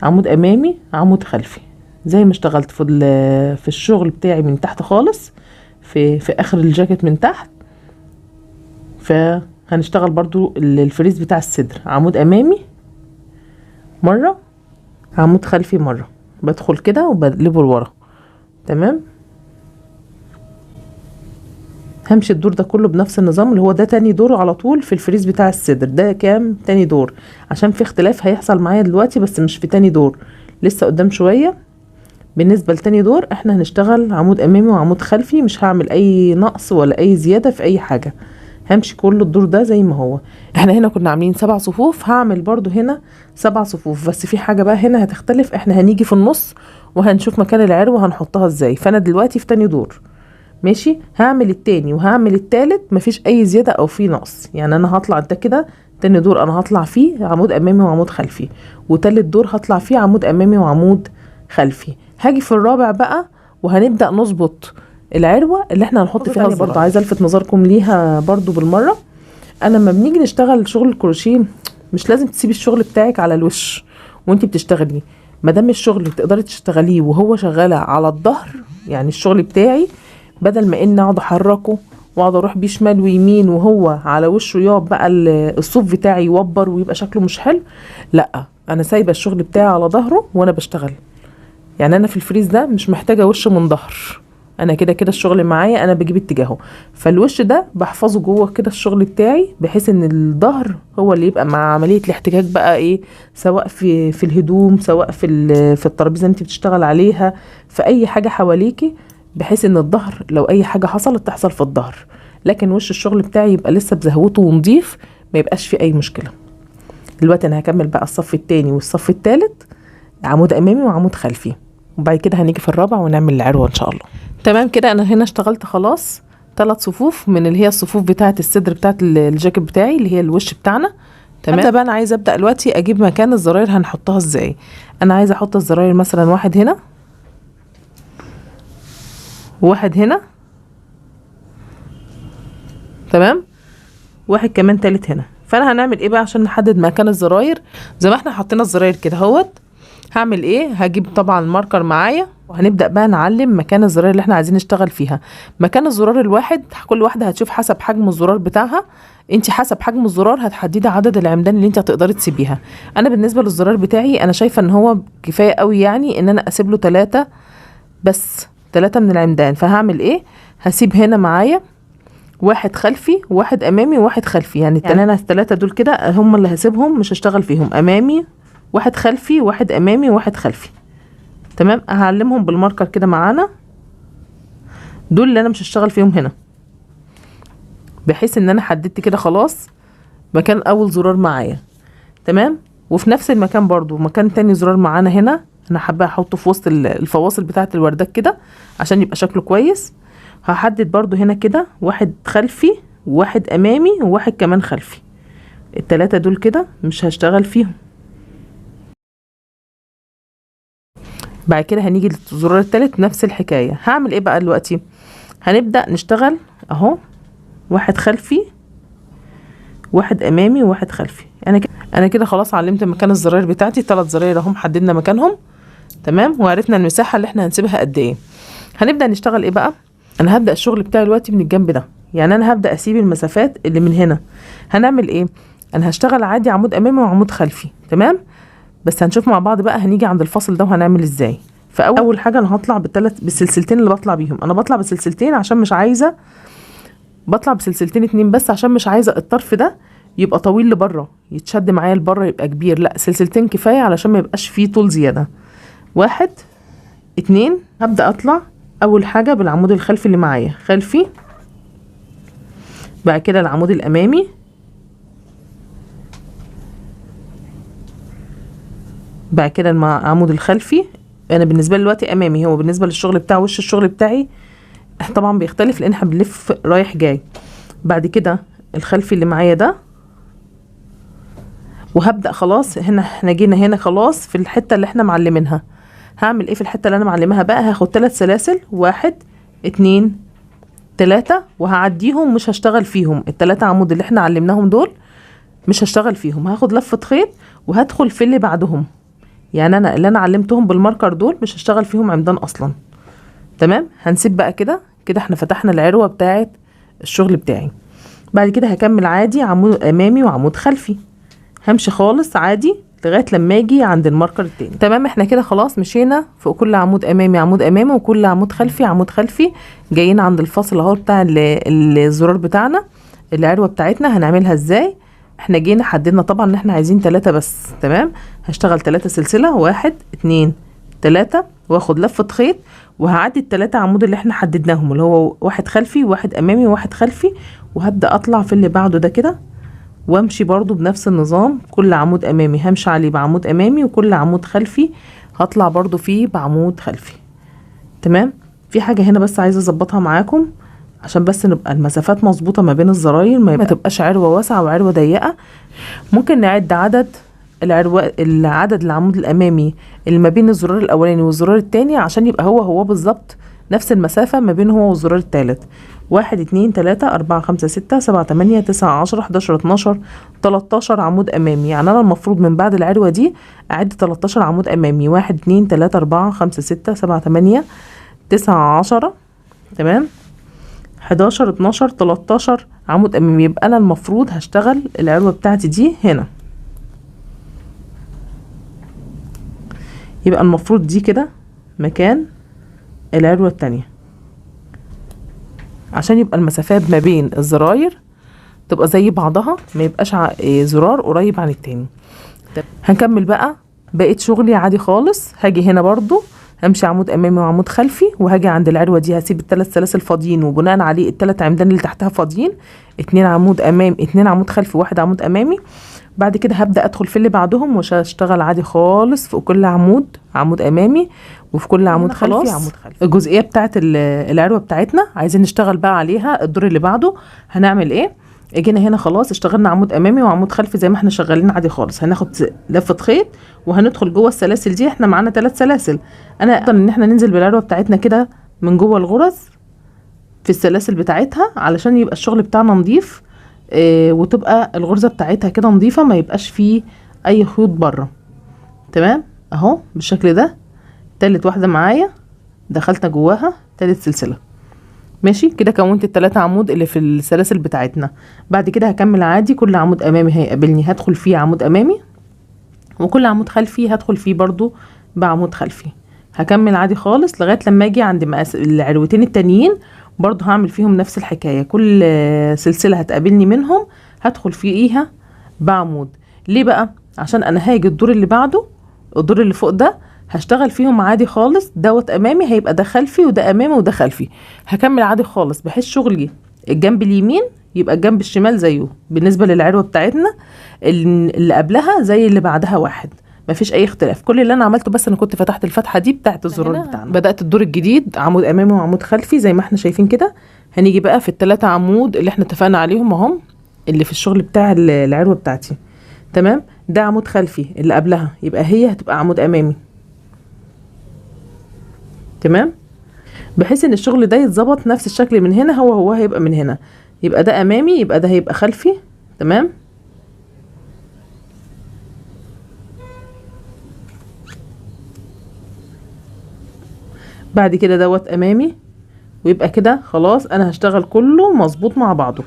عمود امامي عمود خلفي زي ما اشتغلت في الشغل بتاعي من تحت خالص في اخر الجاكيت من تحت. هنشتغل برضو الفريز بتاع الصدر، عمود امامي مرة عمود خلفي مرة، بدخل كده وبقلبه لورا. تمام همشي الدور ده كله بنفس النظام اللي هو ده تاني دور على طول في الفريز بتاع الصدر. ده كام؟ تاني دور، عشان في اختلاف هيحصل معايا دلوقتي بس مش في تاني دور، لسه قدام شوية. بالنسبة لتاني دور احنا هنشتغل عمود امامي وعمود خلفي، مش هعمل اي نقص ولا اي زيادة في اي حاجة، همشي كل الدور ده زي ما هو. احنا هنا كنا عاملين 7 صفوف، هعمل برضو هنا 7 صفوف، بس في حاجة بقى هنا هتختلف، احنا هنيجي في النص وهنشوف مكان العروة هنحطها ازاي. فانا دلوقتي في تاني دور ماشي، هعمل التاني وهعمل التالت مفيش اي زيادة او في نقص. يعني انا هطلع ده كده تاني دور انا هطلع فيه عمود امامي وعمود خلفي، وتالت دور هطلع فيه عمود امامي وعمود خلفي. هاجي في الرابع بقى وهنبدأ نظبط العروة اللي احنا هنحط فيها الزرار. برضو عايزة الفت نظركم ليها برضو بالمرة، انا لما بنيجي نشتغل شغل الكروشيه مش لازم تسيبي الشغل بتاعك على الوش وانتي بتشتغلي. مادام الشغل تقدري تشتغليه وهو شغالة على الظهر، يعني الشغل بتاعي بدل ما ان اقعد احركه واقعد اروح بيه شمال ويمين وهو على وشه يقعد بقى الصوف بتاعي يوبر ويبقى شكله مش حلو، لا انا سايبه الشغل بتاعي على ظهره وانا بشتغل. يعني انا في الفريز ده مش محتاجه وش من ظهر، انا كده كده الشغل معايا انا بجيب اتجاهه، فالوش ده بحفظه جوه كده الشغل بتاعي بحيث ان الظهر هو اللي يبقى مع عمليه الاحتكاك بقى ايه، سواء في الهدوم، سواء في الترابيزه انت بتشتغل عليها، في اي حاجه حواليكي، بحيث ان الظهر لو اي حاجه حصلت تحصل في الظهر، لكن وش الشغل بتاعي يبقى لسه بزهوته ونضيف ما يبقاش فيه اي مشكله. دلوقتي انا هكمل بقى الصف التاني والصف التالت عمود امامي وعمود خلفي، وبعد كده هنيجي في الرابع ونعمل العروه ان شاء الله. تمام كده انا هنا اشتغلت خلاص 3 صفوف من اللي هي الصفوف بتاعه الصدر بتاعه الجاكيت بتاعي اللي هي الوش بتاعنا. تمام هبدا بقى انا عايزه ابدا دلوقتي اجيب مكان الزراير هنحطها ازاي. انا عايزه احط الزراير مثلا واحد هنا وواحد هنا، تمام، واحد كمان تالت هنا. فانا هنعمل ايه بقى عشان نحدد مكان الزراير زي ما احنا حطينا الزراير كده اهوت. هعمل ايه؟ هجيب طبعا الماركر معايا وهنبدأ بقى نعلم مكان الزرار اللي احنا عايزين نشتغل فيها. مكان الزرار الواحد كل واحدة هتشوف حسب حجم الزرار بتاعها، انت حسب حجم الزرار هتحددي عدد العمدان اللي انت هتقدري تسيبيها. انا بالنسبة للزرار بتاعي انا شايفة ان هو كفاية قوي، يعني ان انا اسيب له 3 بس، 3 من العمدان. فهعمل ايه؟ هسيب هنا معايا واحد خلفي وواحد امامي وواحد خلفي، يعني انا ال3 دول كده هم اللي هسيبهم مش هشتغل فيهم، امامي واحد خلفي واحد امامي واحد خلفي. تمام هعلمهم بالماركر كده معانا، دول اللي انا مش هشتغل فيهم هنا، بحيث ان انا حددت كده خلاص مكان اول زرار معايا. تمام وفي نفس المكان برضو مكان تاني زرار معانا هنا انا حابه احطه في وسط الفواصل بتاعه الوردات كده عشان يبقى شكله كويس. هحدد برضو هنا كده واحد خلفي وواحد امامي وواحد كمان خلفي، التلاتة دول كده مش هشتغل فيهم. بعد كده هنيجي للزرار التالت نفس الحكاية. هعمل ايه بقى دلوقتي؟ هنبدأ نشتغل اهو، واحد خلفي واحد امامي وواحد خلفي. انا كده خلاص علمت مكان الزراير بتاعتي، 3 زراير اهم حددنا مكانهم تمام، وعرفنا المساحة اللي احنا هنسيبها قد ايه. هنبدأ نشتغل ايه بقى؟ انا هبدأ الشغل بتاعي دلوقتي من الجنب ده، يعني انا هبدأ اسيب المسافات اللي من هنا. هنعمل ايه؟ انا هشتغل عادي عمود امامي وعمود خلفي تمام، بس هنشوف مع بعض بقى هنيجي عند الفصل ده وهنعمل ازاي. فاول حاجه انا هطلع بالسلسلتين اللي بطلع بيهم. انا بطلع بسلسلتين عشان مش عايزه، بطلع بسلسلتين 2 بس عشان مش عايزه الطرف ده يبقى طويل لبره يتشد معايا لبره يبقى كبير، لا سلسلتين كفايه علشان ما يبقاش فيه طول زياده. 1 2 هبدا اطلع اول حاجه بالعمود الخلفي اللي معايا خلفي، بعد كده العمود الامامي، بعد كده العمود الخلفي. انا بالنسبه لي دلوقتي امامي، هو بالنسبه للشغل بتاع وش الشغل بتاعي طبعا بيختلف لان احنا بنلف رايح جاي. بعد كده الخلفي اللي معايا ده، وهبدا خلاص هنا احنا جينا هنا خلاص في الحته اللي احنا معلمينها. هعمل ايه في الحته اللي انا معلمها بقى؟ هاخد 3 سلاسل 1 2 3 وهعديهم، مش هشتغل فيهم. ال3 عمود اللي احنا علمناهم دول مش هشتغل فيهم، هاخد لفه خيط وهدخل في اللي بعدهم. يعني انا اللي انا علمتهم بالماركر دول مش هشتغل فيهم عمدان اصلا تمام. هنسيب بقى كده احنا فتحنا العروه بتاعه الشغل بتاعي. بعد كده هكمل عادي عمود امامي وعمود خلفي، همشي خالص عادي لغايه لما اجي عند الماركر التاني تمام. احنا كده خلاص مشينا فوق كل عمود امامي عمود امامي وكل عمود خلفي عمود خلفي. جايين عند الفصل اهو بتاع الزرار بتاعنا. العروه بتاعتنا هنعملها ازاي؟ احنا جينا حددنا طبعا ان احنا عايزين 3 بس تمام. هشتغل 3 سلسله 1 2 3 واخد لفه خيط وهعدي ال3 عمود اللي احنا حددناهم اللي هو 1 خلفي 1 امامي 1 خلفي، وهبدا اطلع في اللي بعده ده كده وامشي برضو بنفس النظام. كل عمود امامي همشي عليه بعمود امامي وكل عمود خلفي هطلع برضو فيه بعمود خلفي تمام. في حاجه هنا بس عايزه اظبطها معاكم عشان بس نبقى المسافات مظبوطه ما بين الزراير، ما تبقاش عروه واسعه وعروه ضيقه. ممكن نعد عدد العدد العمود الامامي اللي ما بين الزرار الاولاني والزرار التاني عشان يبقى هو بالظبط نفس المسافه ما بين هو والزرار التالت. 1 2 3 4 5 6 7 8 9 10 11 12 13 عمود امامي. يعني انا المفروض من بعد العروه دي اعد 13 عمود امامي. 1 2 3 4 5 6 7 8 9 10 تمام، 11 12 13 عمود امامي. يبقى انا المفروض هشتغل العروه بتاعتي دي هنا، يبقى المفروض دي كده مكان العروه التانية عشان يبقى المسافات ما بين الزراير تبقى زي بعضها، ما يبقاش زرار قريب عن التاني. هنكمل بقى بقيت شغلي عادي خالص. هاجي هنا برضو همشي عمود امامي وعمود خلفي، وهاجي عند العروه دي هسيب ال3 سلاسل فاضيين وبناء عليه ال3 عمدان اللي تحتها فاضيين، 2 عمود امامي 2 عمود خلفي 1 عمود امامي. بعد كده هبدا ادخل في اللي بعدهم واشتغل عادي خالص في كل عمود امامي وفي كل عمود خلفي عمود خلفي. الجزئيه بتاعه العروه بتاعتنا عايزين نشتغل بقى عليها الدور اللي بعده. هنعمل ايه؟ جينا هنا خلاص اشتغلنا عمود امامي وعمود خلفي زي ما احنا شغالين عادي خالص. هناخد لفه خيط وهندخل جوه السلاسل دي. احنا معانا 3 سلاسل، انا افضل ان احنا ننزل بالعروه بتاعتنا كده من جوه الغرز في السلاسل بتاعتها علشان يبقى الشغل بتاعنا نظيف وتبقى الغرزه بتاعتها كده نظيفه ما يبقاش فيه اي خيوط بره تمام. اهو بالشكل ده تالت واحده معايا دخلت جواها تالت سلسله ماشي كده. كونت ال3 عمود اللي في السلاسل بتاعتنا. بعد كده هكمل عادي كل عمود امامي هيقابلني هدخل فيه عمود امامي، وكل عمود خلفي هدخل فيه برضو بعمود خلفي. هكمل عادي خالص لغايه لما اجي عند العروتين التانيين برضو هعمل فيهم نفس الحكايه. كل سلسله هتقابلني منهم هدخل فيها بعمود. ليه بقى؟ عشان انا هاجي الدور اللي بعده الدور اللي فوق ده هشتغل فيهم عادي خالص. دوت امامي هيبقى ده خلفي وده امامي وده خلفي. هكمل عادي خالص بحيث شغلي الجنب اليمين يبقى الجنب الشمال زيه بالنسبه للعروه بتاعتنا اللي قبلها زي اللي بعدها واحد، مفيش اي اختلاف. كل اللي انا عملته بس انا كنت فتحت الفتحه دي بتاعت الزرار بتاعنا. بدات الدور الجديد عمود امامي وعمود خلفي زي ما احنا شايفين كده. هنيجي بقى في ال3 عمود اللي احنا اتفقنا عليهم اهم اللي في الشغل بتاع العروة بتاعتي. تمام، ده عمود خلفي اللي قبلها، يبقى هي هتبقى عمود امامي. تمام، بحيث ان الشغل ده يتظبط نفس الشكل من هنا، هو هيبقى من هنا، يبقى ده امامي يبقى ده هيبقى خلفي. تمام، بعد كده دوت امامي، ويبقى كده خلاص انا هشتغل كله مظبوط مع بعضه.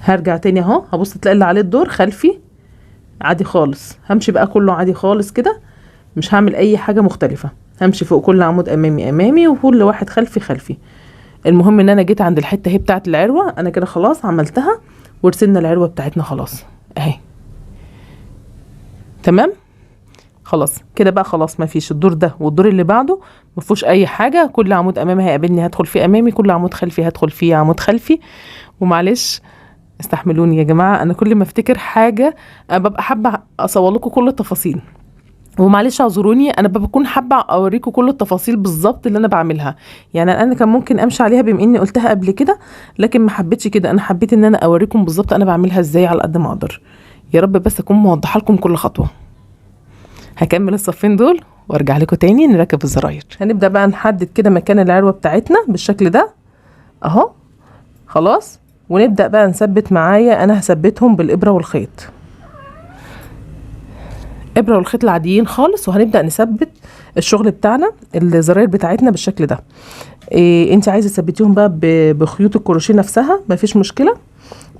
هرجع تاني اهو، هبص تلاقي اللي عليه الدور خلفي عادي خالص، همشي بقى كله عادي خالص كده، مش هعمل اي حاجة مختلفة، همشي فوق كل عمود امامي امامي وكل واحد خلفي خلفي. المهم ان انا جيت عند الحتة اهي بتاعت العروة، انا كده خلاص عملتها ورسلنا العروة بتاعتنا خلاص اهي. تمام، خلاص كده بقى، خلاص ما فيش الدور ده والدور اللي بعده ما فيهوش اي حاجة، كل عمود امامي هيقابلني هدخل فيه امامي، كل عمود خلفي هدخل فيه عمود خلفي. ومعلش استحملوني يا جماعة، انا كل ما افتكر حاجة ببقى حابة اصور لكم كل التفاصيل، ومعلش اعذروني، انا بكون حابه اوريكم كل التفاصيل بالظبط اللي انا بعملها. يعني انا كان ممكن امشي عليها بما اني قلتها قبل كده، لكن ما حبيتش كده، انا حبيت ان انا اوريكم بالظبط انا بعملها ازاي على قد ما اقدر. يا رب بس اكون موضحه لكم كل خطوه. هكمل الصفين دول وارجع لكم تاني نركب الزراير. هنبدا بقى نحدد كده مكان العروه بتاعتنا بالشكل ده اهو، خلاص. ونبدا بقى نثبت. معايا انا هثبتهم بالابره والخيط، ابره والخيط العاديين خالص، وهنبدا نثبت الشغل بتاعنا الزراير بتاعتنا بالشكل ده. انت عايزه تثبتيهم بقى بخيوط الكروشيه نفسها مفيش مشكله،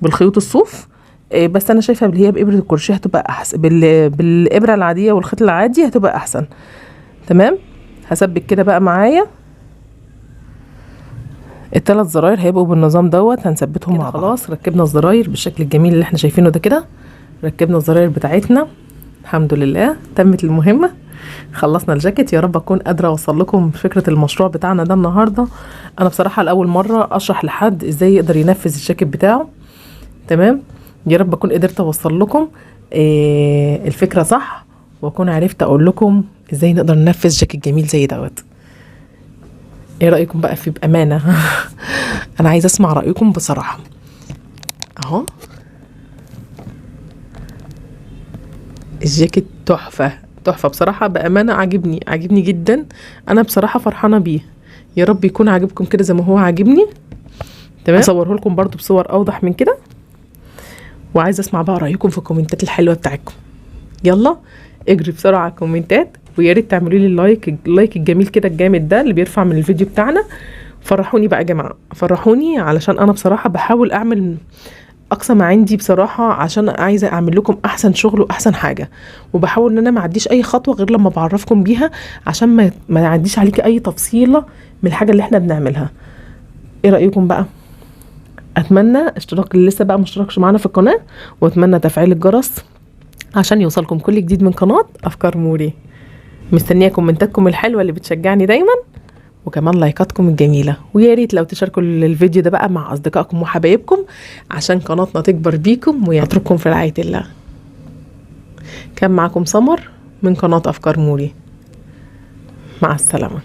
بالخيوط الصوف. بس انا شايفه اللي هي بابره الكروشيه هتبقى احسن، بالابره العاديه والخيط العادي هتبقى احسن. تمام، هثبت كده بقى. معايا الثلاث زراير هيبقوا بالنظام دوت، هنثبتهم مع بعض. خلاص ركبنا الزراير بالشكل الجميل اللي احنا شايفينه ده كده، ركبنا الزراير بتاعتنا الحمد لله، تمت المهمة، خلصنا الجاكيت. يا رب اكون قادرة اوصل لكم فكرة المشروع بتاعنا ده النهاردة. انا بصراحة لأول مرة اشرح لحد ازاي يقدر ينفذ الجاكيت بتاعه. تمام، يا رب اكون قدرت اوصل لكم الفكرة صح، واكون عرفت اقول لكم ازاي نقدر ننفذ جاكيت جميل زي دوت. ايه رأيكم بقى في بأمانة؟ انا عايزة اسمع رأيكم بصراحة. اهو الجاكيت تحفة تحفة بصراحة، بأمانة عاجبني جدا، انا بصراحة فرحانة بيه. يا رب يكون عاجبكم كده زي ما هو عاجبني. تمام، اصوره لكم برضو بصور اوضح من كده، وعايزة اسمع بقى رأيكم في الكومنتات الحلوة بتاعتكم. يلا اجري بسرعة على الكومنتات، ويا ريت تعملوا لي اللايك الجميل كده الجامد ده اللي بيرفع من الفيديو بتاعنا. فرحوني بقى يا جماعة، فرحوني، علشان انا بصراحة بحاول اعمل اقصى ما عندي بصراحة، عشان عايزة اعمل لكم احسن شغل واحسن حاجة، وبحاول ان انا ما اعديش اي خطوة غير لما بعرفكم بيها، عشان ما يعديش عليكي اي تفصيلة من الحاجة اللي احنا بنعملها. ايه رأيكم بقى؟ اتمنى اشتراك اللي لسه بقى مشتركش معانا في القناة، واتمنى تفعيل الجرس عشان يوصلكم كل جديد من قناة افكار موري. مستنية كومنتاتكم الحلوة اللي بتشجعني دايما، وكمان لايكاتكم الجميلة، ويا ريت لو تشاركوا الفيديو ده بقى مع اصدقائكم وحبايبكم عشان قناتنا تكبر بيكم، ويترككم في رعاية الله. كان معكم سمر من قناة افكار موري، مع السلامة.